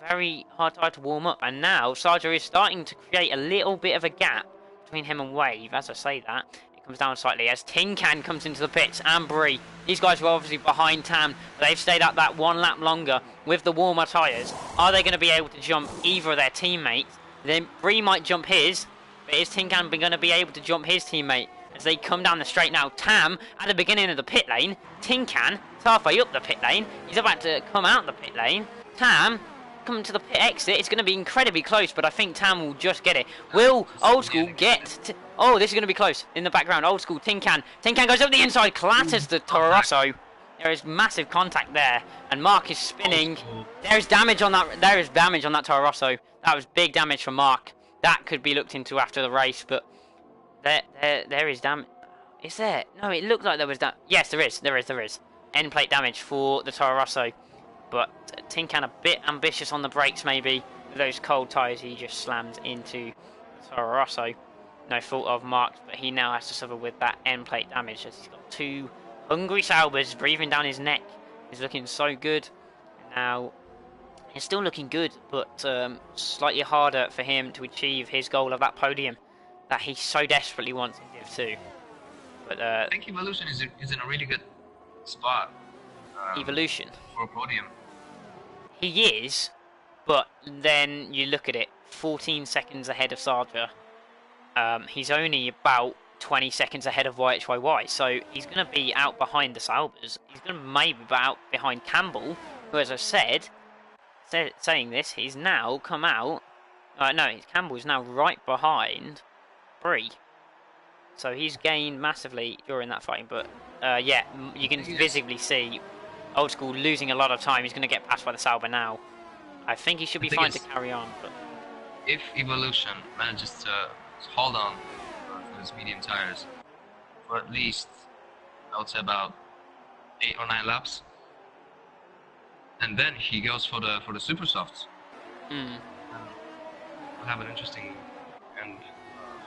very hard tire to warm up. And now Sarge is starting to create a little bit of a gap between him and Wave. As I say that, it comes down slightly as Tin Can comes into the pits and Brie. These guys were obviously behind Tam. They've stayed up that one lap longer with the warmer tyres. Are they going to be able to jump either of their teammates? Then Brie might jump his, but is Tin Can going to be able to jump his teammate as they come down the straight now? Tam at the beginning of the pit lane. Tin Can halfway up the pit lane. He's about to come out the pit lane. Tam coming to the pit exit. It's going to be incredibly close, but I think Tam will just get it. Will Old School get... Oh, this is going to be close in the background. Old School, Tin Can. Tin Can goes up the inside, clatters the Toro Rosso. There is massive contact there, and Mark is spinning. There is damage on that. There is damage on that Toro Rosso. That was big damage for Mark. That could be looked into after the race, but there is damage. Is there? No, it looked like there was damage. Yes, there is. There is. End plate damage for the Toro Rosso, but Tin Can a bit ambitious on the brakes maybe. With those cold tyres, he just slams into the Toro Rosso. No fault of Mark, but he now has to suffer with that end plate damage as he's got two hungry Saubers breathing down his neck. He's looking so good. Now, he's still looking good, but slightly harder for him to achieve his goal of that podium that he so desperately wants in Div 2. But I think Evolution is in a really good spot. Evolution? For a podium. He is, but then you look at it, 14 seconds ahead of Sarja. He's only about 20 seconds ahead of YHYY, so he's going to be out behind the Saubers. He's going to maybe be out behind Campbell, who, as I said, saying this, he's now come out. No, Campbell is now right behind Brie. So he's gained massively during that fighting, but yeah, you can visibly see Old School losing a lot of time. He's going to get passed by the Sauber now. I think he should be fine to carry on. But if Evolution manages to hold on for his medium tires for at least, I would say, about 8 or 9 laps, and then he goes for the super softs, Mm. We'll have an interesting end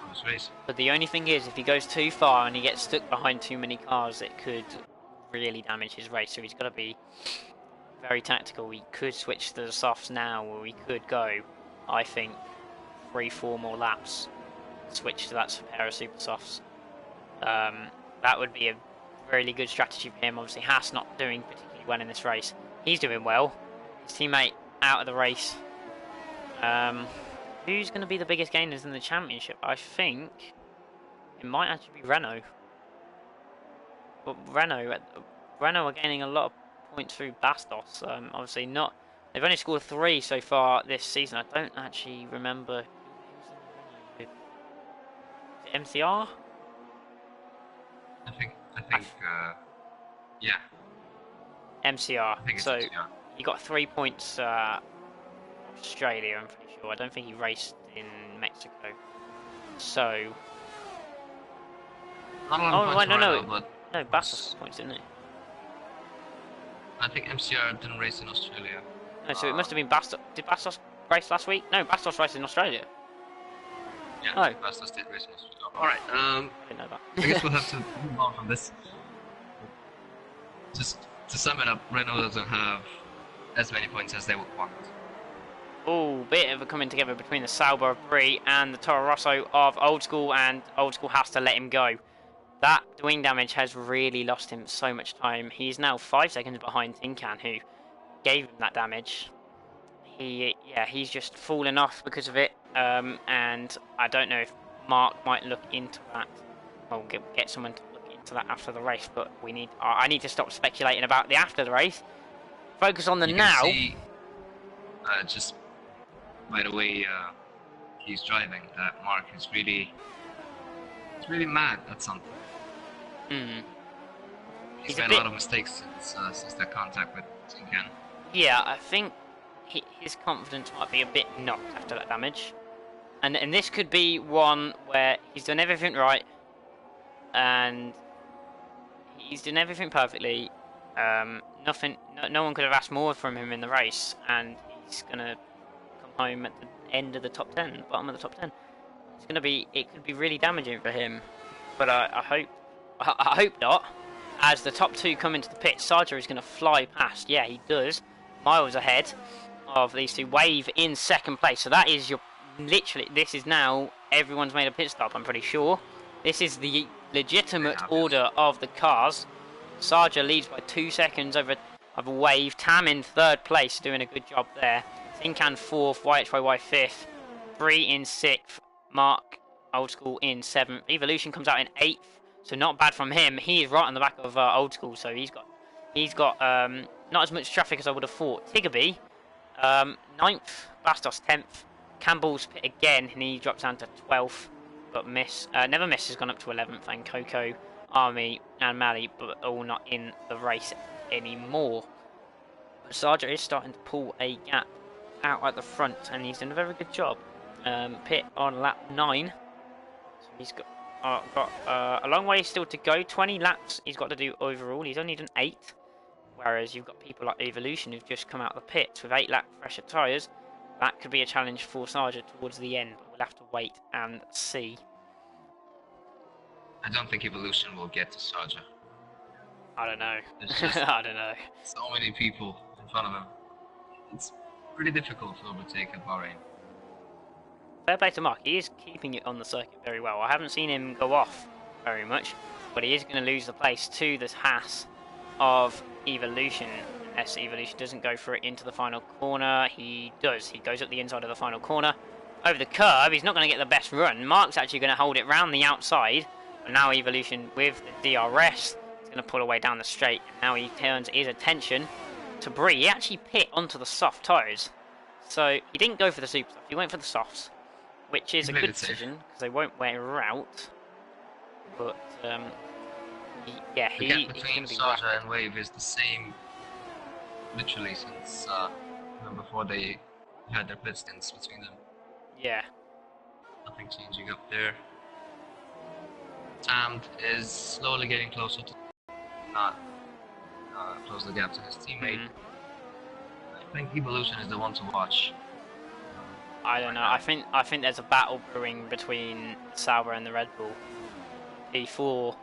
for this race. But the only thing is, if he goes too far and he gets stuck behind too many cars, it could really damage his race. So he's got to be very tactical. He could switch to the softs now, or he could go, I think, 3-4 more laps, switch to that pair of super softs. That would be a really good strategy for him. Obviously, Haas not doing particularly well in this race. He's doing well. His teammate out of the race. Who's going to be the biggest gainers in the championship? I think it might actually be Renault. But Renault are gaining a lot of points through Bastos. Obviously not. They've only scored 3 so far this season. I don't actually remember. Is it MCR? I think, yeah. MCR. I think it's So MCR. he got 3 points. Australia, I'm pretty sure. I don't think he raced in Mexico. So. Not a lot of points for Renault, no. but No, Bastos got points, didn't he? I think MCR didn't race in Australia. No, so it must have been Bastos. Did Bastos race last week? No, Bastos raced in Australia. Yeah, Oh. Bastos did race in Australia. Alright, I didn't know that. I guess we'll have to move on from this. Just to sum it up, Renault doesn't have as many points as they would want. Oh, bit of a coming together between the Sauber of Brie and the Toro Rosso of Old School, and Old School has to let him go. That wing damage has really lost him so much time. He's now 5 seconds behind Tinkan, who gave him that damage. He's just fallen off because of it, and I don't know if Mark might look into that. Well, get someone to look into that after the race, but I need to stop speculating about the after the race. Focus on the You now. can see, just by the way he's driving, that Mark is really mad at something. He's made a lot of mistakes since that contact with Tinkan. Yeah, I think his confidence might be a bit knocked after that damage, and this could be one where he's done everything right, and he's done everything perfectly. No one could have asked more from him in the race, and he's gonna come home at the end of the top 10, bottom of the top 10. It could be really damaging for him, but I hope not. As the top 2 come into the pit, Sarger is going to fly past. Yeah, he does, miles ahead of these two. Wave in second place. So that is this is now everyone's made a pit stop. I'm pretty sure. This is the legitimate order of the cars. Sarger leads by 2 seconds over Wave. Tam in 3rd place, doing a good job there. Tinkan 4th, YHYY 5th, Bree in 6th, Mark Old School in 7th. Evolution comes out in 8th, so not bad from him. He is right on the back of Old School, so he's got not as much traffic as I would have thought. Tiggerby 9th, Bastos 10th, Campbell's pit again, and he drops down to 12th, but Never Miss has gone up to 11th, and Coco, Army, and Mally, but all not in the race anymore. But Sarger is starting to pull a gap out at the front, and he's done a very good job. Pit on lap 9, so he's got a long way still to go. 20 laps he's got to do overall. He's only done 8, whereas you've got people like Evolution who've just come out of the pits with 8 lap fresher tyres. That could be a challenge for Sarger towards the end, but we'll have to wait and see. I don't think Evolution will get to Sarger. I don't know. Just I don't know. so many people in front of him. It's pretty difficult to overtake at Bahrain. Fair play to Mark. He is keeping it on the circuit very well. I haven't seen him go off very much, but he is going to lose the place to this Haas of Evolution. Unless Evolution doesn't go for it into the final corner. He does. He goes up the inside of the final corner. Over the curb, he's not going to get the best run. Mark's actually going to hold it round the outside. But now Evolution with the DRS is going to pull away down the straight. And now he turns his attention to Bree. He actually pit onto the soft tyres. So he didn't go for the super stuff. He went for the softs, which is a good decision because they won't wear out. But the gap between Sarger and Wave is the same, literally, since even before they had their pit stints between them. Yeah. Nothing changing up there. Tam is slowly getting closer to not close the gap to his teammate. I think Evolution is the one to watch. I don't know. I think there's a battle brewing between Sauber and the Red Bull. P4.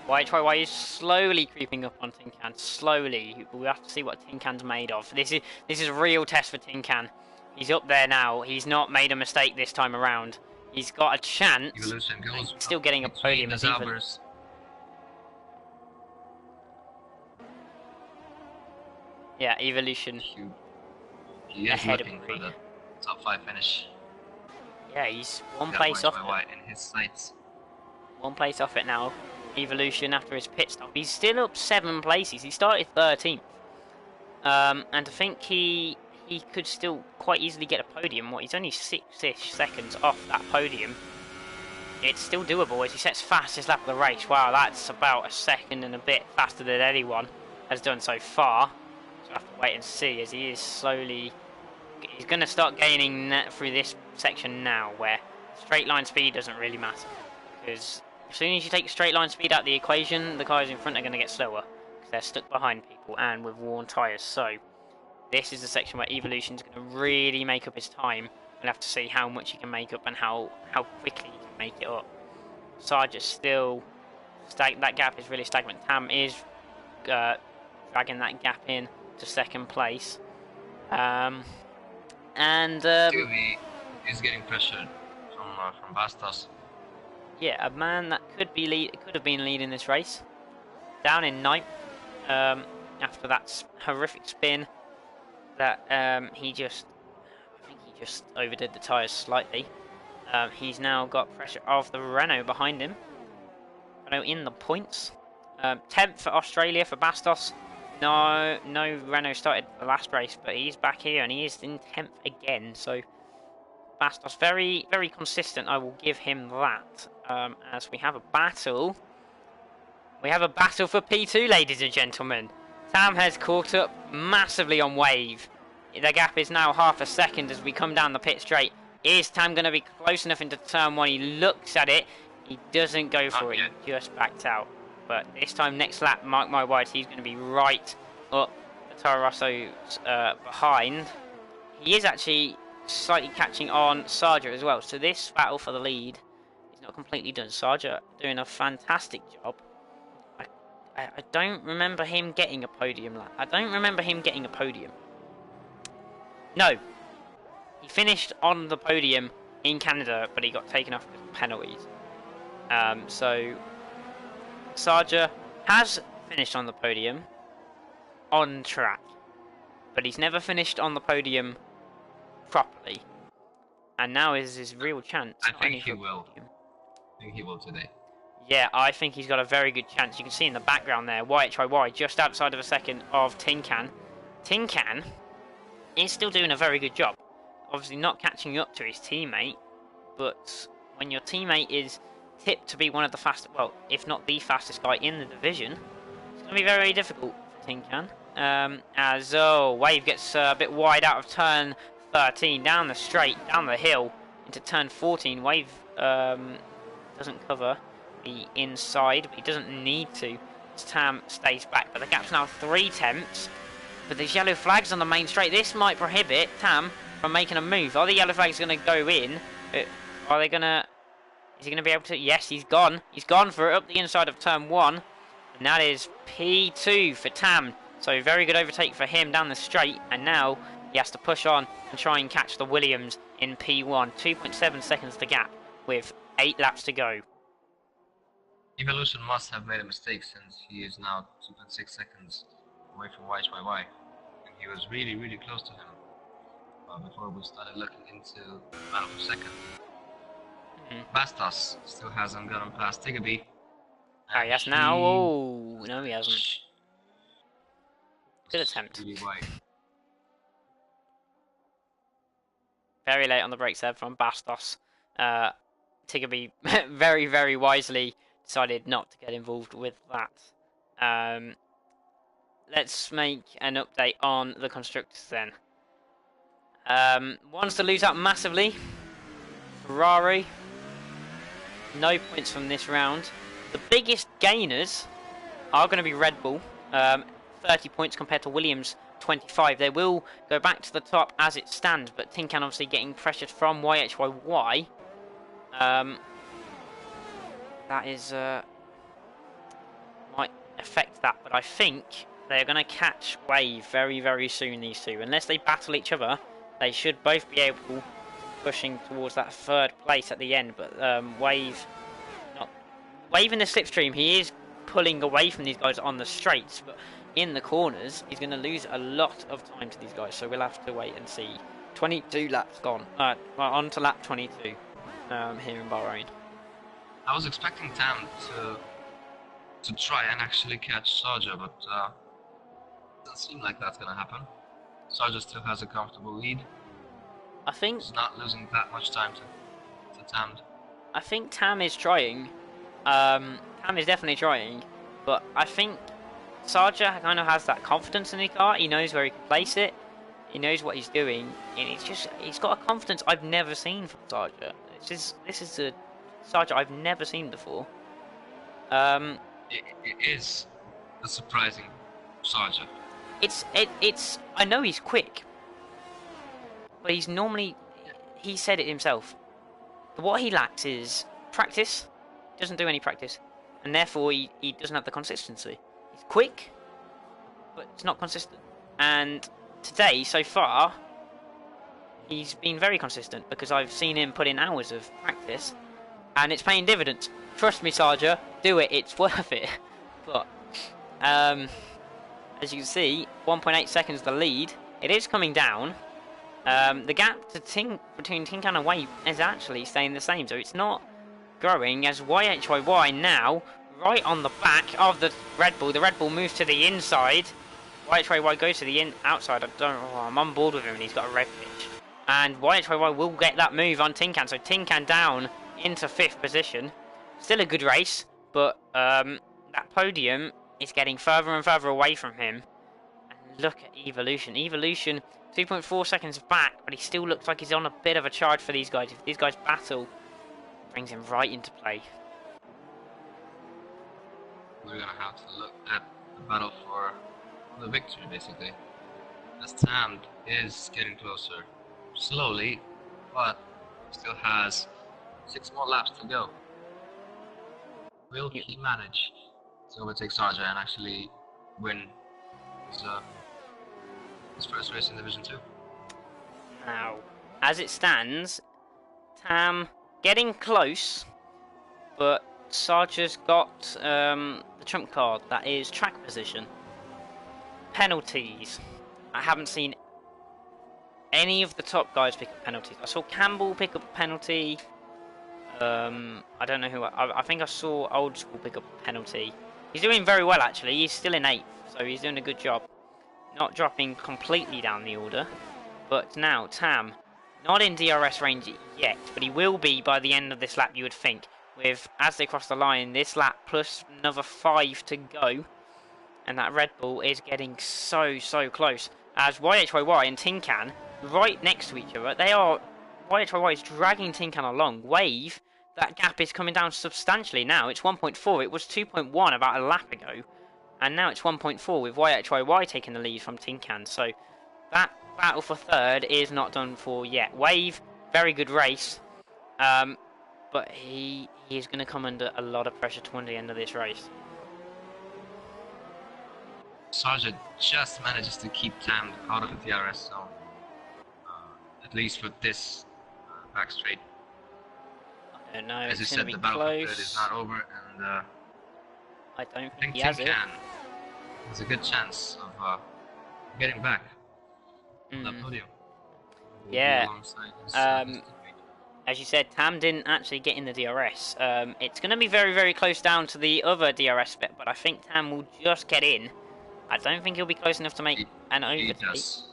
Why is slowly creeping up on Tin Can. Slowly. We have to see what Tin Can's made of. This is a real test for Tin Can. He's up there now. He's not made a mistake this time around. He's got a chance. Evolution goes Still getting a podium as even. Yeah, Evolution. He is looking for the top 5 finish. Yeah, he's one place off in his sights. One place off it now. Evolution after his pit stop. He's still up 7 places. He started 13th. And I think he could still quite easily get a podium. He's only 6-ish seconds off that podium. It's still doable as he sets fastest lap of the race. Wow, that's about a second and a bit faster than anyone has done so far. So I have to wait and see as he is slowly... He's going to start gaining through this section now where straight line speed doesn't really matter. Because as soon as you take straight line speed out of the equation, the cars in front are going to get slower. Because they're stuck behind people and with worn tyres. So this is the section where Evolution's going to really make up his time. We'll have to see how much he can make up and how quickly he can make it up. Sarge's still... that gap is really stagnant. Tam is dragging that gap in to second place. He's getting pressured from Bastos. Yeah, a man that could have been leading this race. Down in 9th after that horrific spin that I think he just overdid the tyres slightly. He's now got pressure of the Renault behind him. Renault in the points. 10th for Australia for Bastos. No Renault started the last race, but he's back here and he is in 10th again. So Bastos very, very consistent. I will give him that. As we have a battle. We have a battle for P2, ladies and gentlemen. Tam has caught up massively on Wave. The gap is now half a second as we come down the pit straight. Is Tam going to be close enough into turn 1? He looks at it. He doesn't go for it. He just backed out. But this time, next lap, mark my words, he's going to be right up the Toro Rosso's behind. He is actually slightly catching on Sarja as well. So this battle for the lead is not completely done. Sarja doing a fantastic job. I don't remember him getting a podium. I don't remember him getting a podium. No. He finished on the podium in Canada, but he got taken off because of penalties. So Sarja has finished on the podium on track, but he's never finished on the podium properly. And now is his real chance. I think he will. I think he will today. Yeah, I think he's got a very good chance. You can see in the background there, YHYY just outside of a second of Tin Can. Tin Can is still doing a very good job. Obviously not catching up to his teammate, but when your teammate is tipped to be one of the fastest, well, if not the fastest guy in the division, it's going to be very, very difficult for Tin Can. As Wave gets a bit wide out of turn 13, down the straight, down the hill, into turn 14. Wave doesn't cover the inside, but he doesn't need to. Tam stays back, but the gap's now 3 tenths. But there's yellow flags on the main straight. This might prohibit Tam from making a move. Are the yellow flags going to go in? Are they going to... Is he going to be able to... Yes, he's gone. He's gone for it up the inside of turn 1. And that is P2 for Tam. So very good overtake for him down the straight. And now he has to push on and try and catch the Williams in P1. 2.7 seconds to gap with 8 laps to go. Evolution must have made a mistake since he is now 2.6 seconds away from YHYY. And he was really, really close to him before we started looking into the battle for second. Bastos still hasn't gotten past Tiggerby. Oh, yes, now. Oh, no, he hasn't. Good attempt. Really wide. Very late on the brakes there from Bastos. Tiggerby very, very wisely decided not to get involved with that. Let's make an update on the constructors then. Ones to lose out massively. Ferrari. No points from this round. The biggest gainers are going to be Red Bull. 30 points compared to Williams 25. They will go back to the top as it stands, but Tin Can obviously getting pressured from YHYY. That is might affect that, but I think they're going to catch Wave very, very soon, these two. Unless they battle each other, they should both be able to pushing towards that third place at the end, but Wave in the slipstream, he is pulling away from these guys on the straights, but in the corners, he's going to lose a lot of time to these guys, so we'll have to wait and see. 22 laps gone. On to lap 22 here in Bahrain. I was expecting Tam to try and actually catch Sarja, but doesn't seem like that's going to happen. Sarja still has a comfortable lead. I think he's not losing that much time to Tam. I think Tam is trying. Tam is definitely trying, but I think Sarja kind of has that confidence in the car. He knows where he can place it. He knows what he's doing, and he's got a confidence I've never seen from Sarja. This is a Sarja I've never seen before. It is a surprising Sarja. I know he's quick, but he's normally, he said it himself. But what he lacks is practice. He doesn't do any practice, and therefore he doesn't have the consistency. He's quick, but it's not consistent. And today, so far, he's been very consistent because I've seen him put in hours of practice, and it's paying dividends. Trust me, Sarja, do it. It's worth it. But as you can see, 1.8 seconds the lead. It is coming down. The gap between Tin Can and Wave is actually staying the same, so it's not growing, as YHYY now right on the back of the Red Bull. The Red Bull moves to the inside. YHYY goes to the outside. I'm on board with him, and he's got a red pitch. And YHYY will get that move on Tin Can, so Tin Can down into 5th position. Still a good race, but that podium is getting further and further away from him. And look at Evolution. Evolution 2.4 seconds back, but he still looks like he's on a bit of a charge for these guys. If these guys battle, it brings him right into play. We're gonna have to look at the battle for the victory, basically. As Tam is getting closer, slowly, but still has 6 more laps to go. Will he manage to overtake Sarja and actually win his first race in Division 2? Now, as it stands, Tam getting close, but Sarja's got the trump card, that is track position. Penalties. I haven't seen any of the top guys pick up penalties. I saw Campbell pick up a penalty. I don't know who. I think I saw Old School pick up a penalty. He's doing very well, actually. He's still in 8th, so he's doing a good job. Not dropping completely down the order. But now, Tam, not in DRS range yet, but he will be by the end of this lap, you would think. With, as they cross the line, this lap plus another 5 to go. And that Red Bull is getting so close. As YHYY and Tin Can, right next to each other, YHYY is dragging Tin Can along. Wave, that gap is coming down substantially now. It's 1.4. It was 2.1 about a lap ago. And now it's 1.4 with YHYY taking the lead from Tin Can. So that battle for third is not done for yet. Wave, very good race. But he is going to come under a lot of pressure toward the end of this race. Sarja just manages to keep Tam out of the DRS zone. At least for this back straight. I don't know. As you it's said, be the battle for close. third is not over, and I don't think he Tin has it. Can has a good chance of getting back on that podium. Yeah. Alongside his teammate. As you said, Tam didn't actually get in the DRS. It's going to be very close down to the other DRS bit, but I think Tam will just get in. I don't think he'll be close enough to make an overtake. He does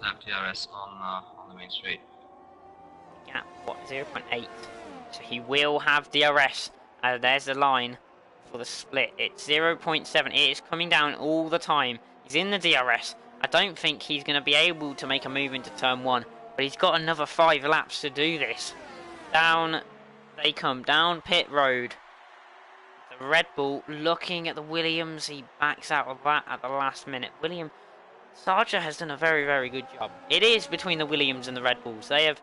have DRS on the main straight. Gap, what, 0.8? So he will have DRS. There's the line for the split. It's 0.7. It is coming down all the time. He's in the DRS. I don't think he's going to be able to make a move into turn 1, but he's got another 5 laps to do this. Down they come, down pit road. The Red Bull looking at the Williams. He backs out of that at the last minute. William Sarger has done a very, very good job. It is between the Williams and the Red Bulls. They have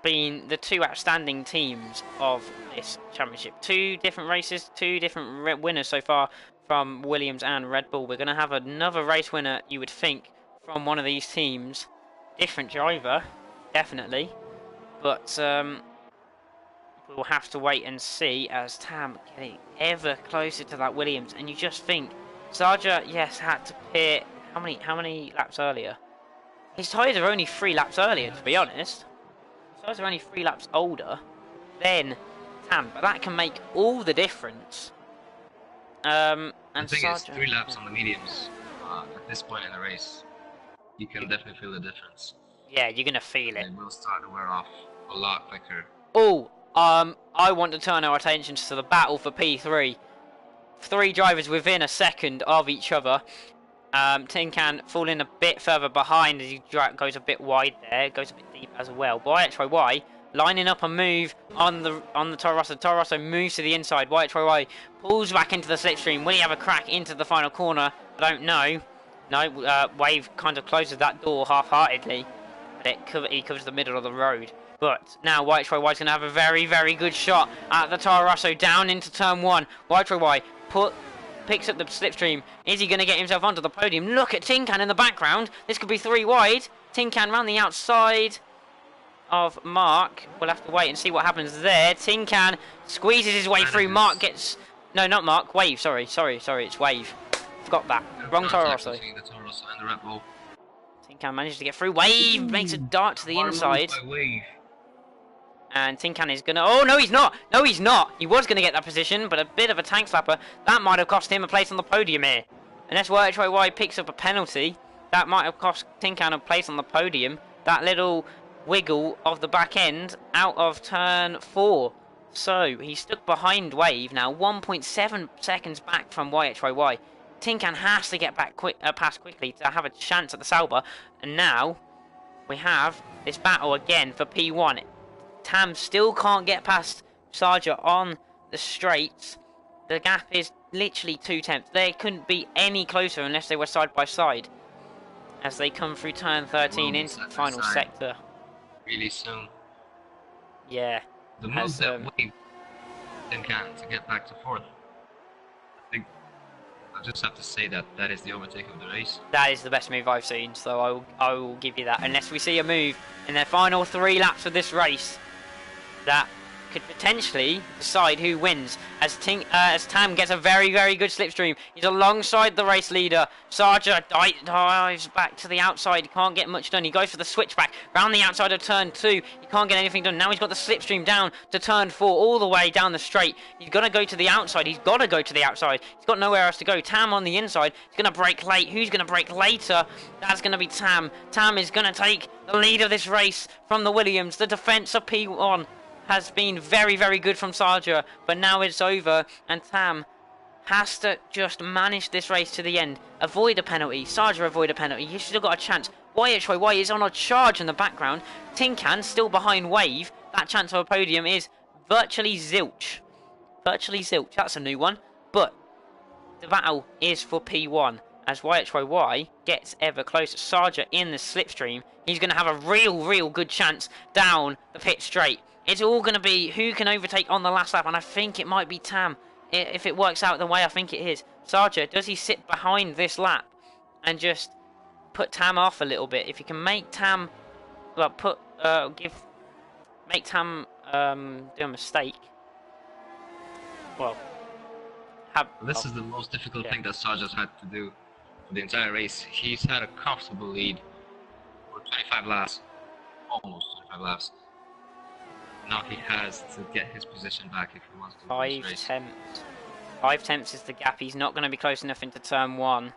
been the two outstanding teams of this championship. Two different races, two different winners so far from Williams and Red Bull. We're going to have another race winner, you would think, from one of these teams. Different driver, definitely. But we'll have to wait and see as Tam getting ever closer to that Williams. And you just think, Sarger, yes, had to pit how many laps earlier? His tyres are only 3 laps earlier, to be honest. His tyres are only 3 laps older than Tam, but that can make all the difference. And the thing Sarger, is, 3 laps on the mediums at this point in the race, you can definitely feel the difference. yeah, you're gonna feel it. It will start to wear off a lot quicker. Oh, I want to turn our attentions to the battle for P3. 3 drivers within a second of each other. Tin Can falling a bit further behind as he goes a bit wide there, goes a bit deep as well. YHYY lining up a move on the Toro Rosso. Toro Rosso moves to the inside. YHYY pulls back into the slipstream. Will he have a crack into the final corner? I don't know. No, Wave kind of closes that door half-heartedly, but he covers the middle of the road. But now YHYY is going to have a very, very good shot at the Toro Rosso down into turn 1. YHYY picks up the slipstream. Is he going to get himself onto the podium? Look at Tin Can in the background. This could be 3 wide. Tin Can round the outside of Mark. We'll have to wait and see what happens there. Tin Can squeezes his way through. Mark gets... No, not Mark. Wave. Sorry. It's Wave. Forgot that. Wrong Toro Rosso. Between the Toro Rosso and the Red Bull. Tin Can manages to get through. Wave makes a dart to the inside. Wave. And Tin Can is going to... Oh, no, he's not. No, he's not. He was going to get that position, but a bit of a tank slapper. That might have cost him a place on the podium here. Unless YHYY picks up a penalty, that might have cost Tin Can a place on the podium. That little wiggle of the back end out of turn 4. So, he's stuck behind Wave now, 1.7 seconds back from YHYY. Tin Can has to get back past quickly to have a chance at the Sauber. And now, we have this battle again for P1. Tam still can't get past Sarger on the straights. The gap is literally 2 tenths. They couldn't be any closer unless they were side by side. As they come through turn 13 into the final sector. Really soon. Yeah. The move that Wave Tin Can to get back to 4th. I think I just have to say that that is the overtake of the race. That is the best move I've seen, so I will give you that. Unless we see a move in their final 3 laps of this race that could potentially decide who wins, as Tam gets a very, very good slipstream. He's alongside the race leader. Sarger dives back to the outside. He can't get much done. He goes for the switchback round the outside of turn 2. He can't get anything done. Now he's got the slipstream down to turn 4, all the way down the straight. He's got to go to the outside. He's got to go to the outside. He's got nowhere else to go. Tam on the inside. He's going to brake late. Who's going to brake later? That's going to be Tam. Tam is going to take the lead of this race from the Williams. The defence of P1 has been very, very good from Sarger, but now it's over, and Tam has to just manage this race to the end. Avoid a penalty. Sarger avoid a penalty. He's still got a chance. YHYY is on a charge in the background. Tin Can still behind Wave. That chance of a podium is virtually zilch. Virtually zilch. That's a new one. But the battle is for P1 as YHYY gets ever closer. Sarger in the slipstream. He's going to have a real good chance down the pit straight. It's all going to be who can overtake on the last lap, and I think it might be Tam. If it works out the way I think it is. Sarger, does he sit behind this lap and just put Tam off a little bit? If he can make Tam, well, make Tam do a mistake. Well, this is the most difficult thing that Sarger's had to do for the entire race. He's had a comfortable lead for 25 laps, almost 25 laps. Now he has to get his position back if he wants to win this race. 5 tenths. 5 tenths is the gap. He's not going to be close enough into turn 1.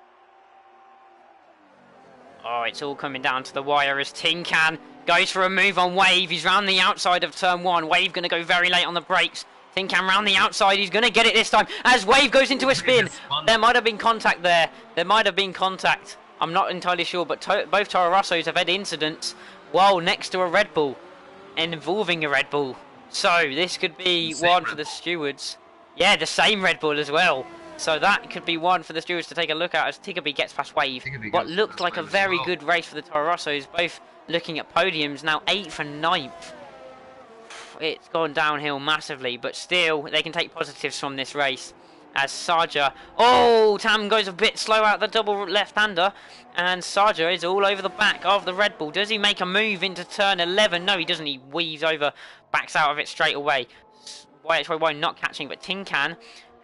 Oh, it's all coming down to the wire as Tin Can goes for a move on Wave. He's round the outside of turn 1. Wave going to go very late on the brakes. Tin Can round the outside. He's going to get it this time as Wave goes into a spin. There might have been contact there. There might have been contact. I'm not entirely sure, but both Toro Rossos have had incidents while next to a Red Bull involving a Red Bull. So this could be one for the stewards. Yeah, the same Red Bull as well. So that could be one for the stewards to take a look at as Tiggerby gets past Wave. Tiggerby What goes looked past like a Wave as very well. good race for the Toro Rossos, both looking at podiums, now 8th and 9th. It's gone downhill massively, but still they can take positives from this race. As Sarja, oh, Tam goes a bit slow out the double left-hander, and Sarja is all over the back of the Red Bull. Does he make a move into turn 11? No, he doesn't. He weaves over, backs out of it straight away. YHY not catching, but Tin Can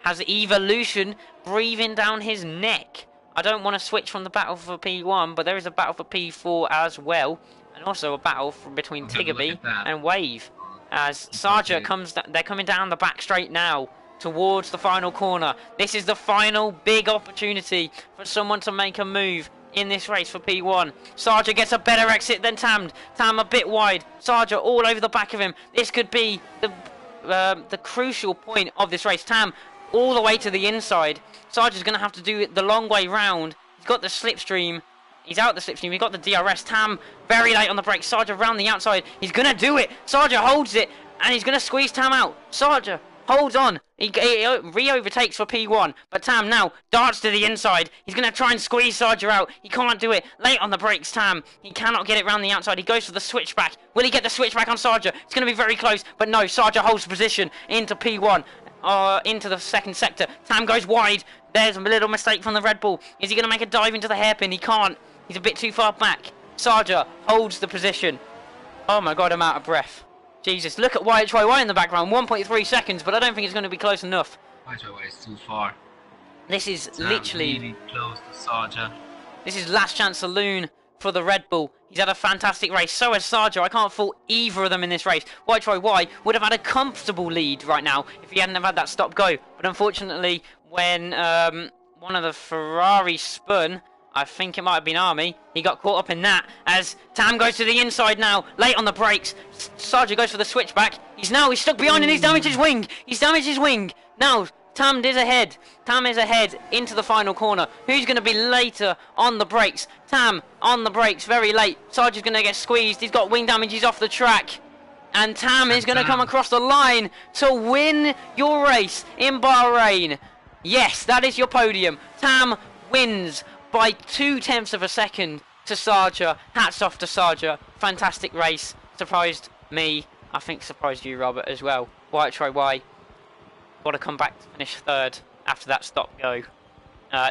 has Evolution breathing down his neck. I don't want to switch from the battle for P1, but there is a battle for P4 as well, and also a battle between Tiggerby and Wave. As Sarja comes, they're coming down the back straight now towards the final corner. This is the final big opportunity for someone to make a move in this race for P1. Sarja gets a better exit than Tam. Tam a bit wide. Sarja all over the back of him. This could be the crucial point of this race. Tam all the way to the inside. Sarja's going to have to do it the long way round. He's got the slipstream. He's out the slipstream. He's got the DRS. Tam very late on the brakes. Sarja round the outside. He's going to do it. Sarja holds it. And he's going to squeeze Tam out. Sarja holds on. He re-overtakes for P1. But Tam now darts to the inside. He's going to try and squeeze Sarja out. He can't do it. Late on the brakes, Tam. He cannot get it round the outside. He goes for the switchback. Will he get the switchback on Sarja? It's going to be very close. But no, Sarja holds position into P1. Into the second sector. Tam goes wide. There's a little mistake from the Red Bull. Is he going to make a dive into the hairpin? He can't. He's a bit too far back. Sarja holds the position. Oh my god, I'm out of breath. Jesus, look at YHYY in the background. 1.3 seconds, but I don't think it's going to be close enough. YHYY is too far. This is Tam literally... really close to Sarja. This is last chance saloon for the Red Bull. He's had a fantastic race. So has Sarja. I can't fault either of them in this race. YHYY would have had a comfortable lead right now if he hadn't have had that stop-go. But unfortunately, when one of the Ferraris spun... I think it might have been Army. He got caught up in that as Tam goes to the inside now. Late on the brakes. Sarja goes for the switchback. He's stuck behind and he's damaged his wing. He's damaged his wing. Now, Tam is ahead. Tam is ahead into the final corner. Who's going to be later on the brakes? Tam on the brakes, very late. Sarja's going to get squeezed. He's got wing damage. He's off the track. And Tam is going to come across the line to win your race in Bahrain. Yes, that is your podium. Tam wins by 0.2 of a second to Sarja. Hats off to Sarja. Fantastic race. Surprised me. I think surprised you, Robert, as well. YHYY got to come back to finish third after that stop-go.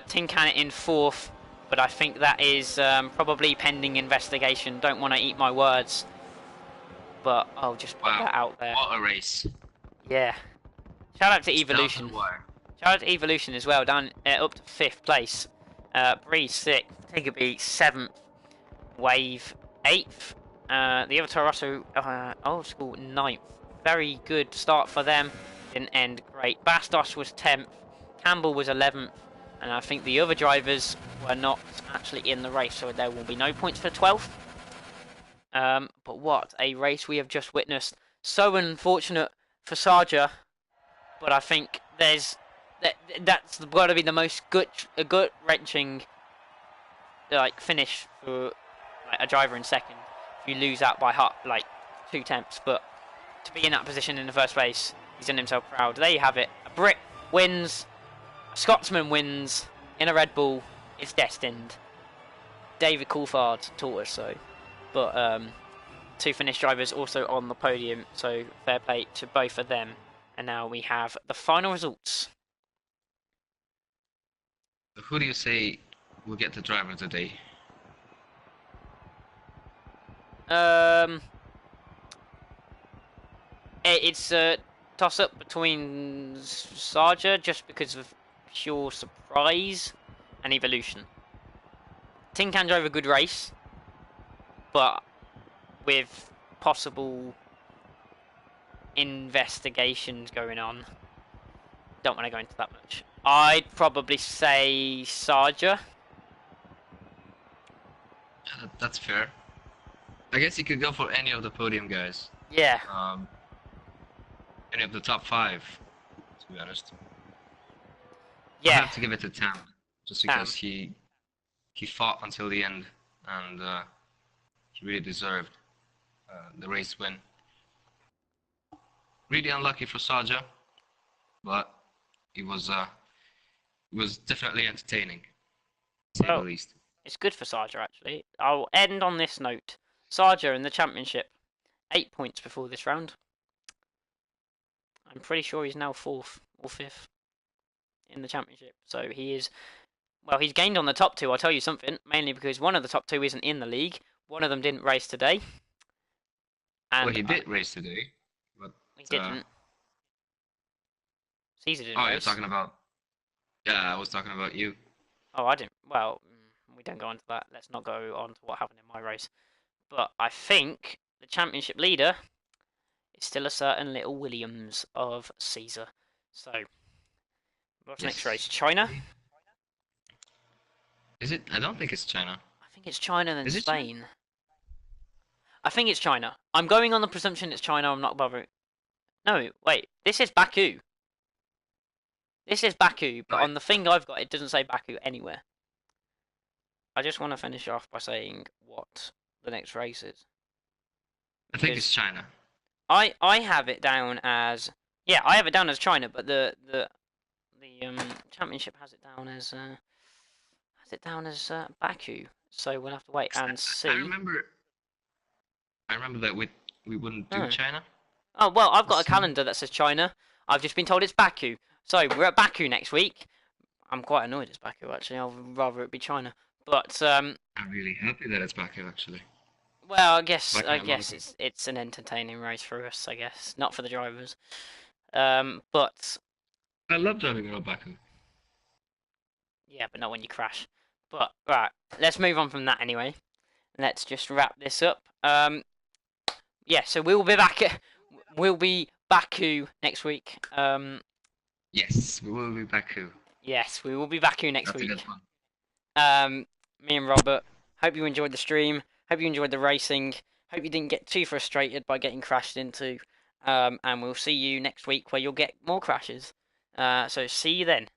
Tin Can in 4th, but I think that is probably pending investigation. Don't want to eat my words, but I'll just put that out there. What a race. Yeah. Shout out to Evolution. Shout out to Evolution as well, down up to 5th place. Bree 6th, Tiggerby 7th, Wave 8th, the other Toro Rosso old school 9th. Very good start for them, didn't end great. Bastos was 10th, Campbell was 11th, and I think the other drivers were not actually in the race, so there will be no points for 12th. But what a race we have just witnessed. So unfortunate for Sarja, but I think that's got to be the most gut-wrenching finish for a driver in second. If you lose out by 0.2, but to be in that position in the first place, he's done himself proud. There you have it. A Brit wins, a Scotsman wins in a Red Bull. It's destined. David Coulthard taught us so. But 2 Finnish drivers also on the podium, so fair play to both of them. And now we have the final results. Who do you say will get the driver today? It's a toss-up between Sarja, just because of pure surprise, and Evolution. Tin Can drove a good race, but with possible investigations going on, don't want to go into that much. I'd probably say Sarja. That's fair. I guess you could go for any of the podium guys. Yeah. Any of the top 5, to be honest. Yeah. I have to give it to Tam, just because he fought until the end, and he really deserved the race win. Really unlucky for Sarja, but he was was definitely entertaining, to say the Well, least. it's good for Sarja actually. I'll end on this note. Sarja in the championship, 8 points before this round. I'm pretty sure he's now fourth or fifth in the championship. So he is. Well, he's gained on the top two. I'll tell you something. Mainly because one of the top two isn't in the league. One of them didn't race today, Well, and he did race today, but he didn't. Caesar didn't oh, you're race. talking about yeah, I was talking about you. Oh, I didn't. Well, we don't go on to that. Let's not go on to what happened in my race. But I think the championship leader is still a certain little Williams of Caesar. So, what's next race? Yes. China? Is it? I don't think it's China. I think it's China then Is it China? Spain. I think it's China. I'm going on the presumption it's China. I'm not bothering. No, wait. This is Baku. This is Baku, but Right. on the thing I've got, it doesn't say Baku anywhere. I just want to finish off by saying what the next race is. I think it's China. I have it down as I have it down as China, but the championship has it down as Baku. So we'll have to wait and see. I remember that we wouldn't do Oh. China. Oh well, I've got a Let's see. calendar that says China. I've just been told it's Baku. So we're at Baku next week. I'm quite annoyed it's Baku actually. I'd rather it be China. But I'm really happy that it's Baku actually. well, I guess Baku and Monaco. it's an entertaining race for us. I guess not for the drivers. But I love driving around Baku. yeah, but not when you crash. But right, let's move on from that anyway. Let's just wrap this up. Yeah, so we'll be back. We'll be Baku next week. Yes, we will be Baku. Yes, we will be Baku next That's a week. good one. Me and Robert. Hope you enjoyed the stream. Hope you enjoyed the racing. Hope you didn't get too frustrated by getting crashed into. And we'll see you next week where you'll get more crashes. So see you then.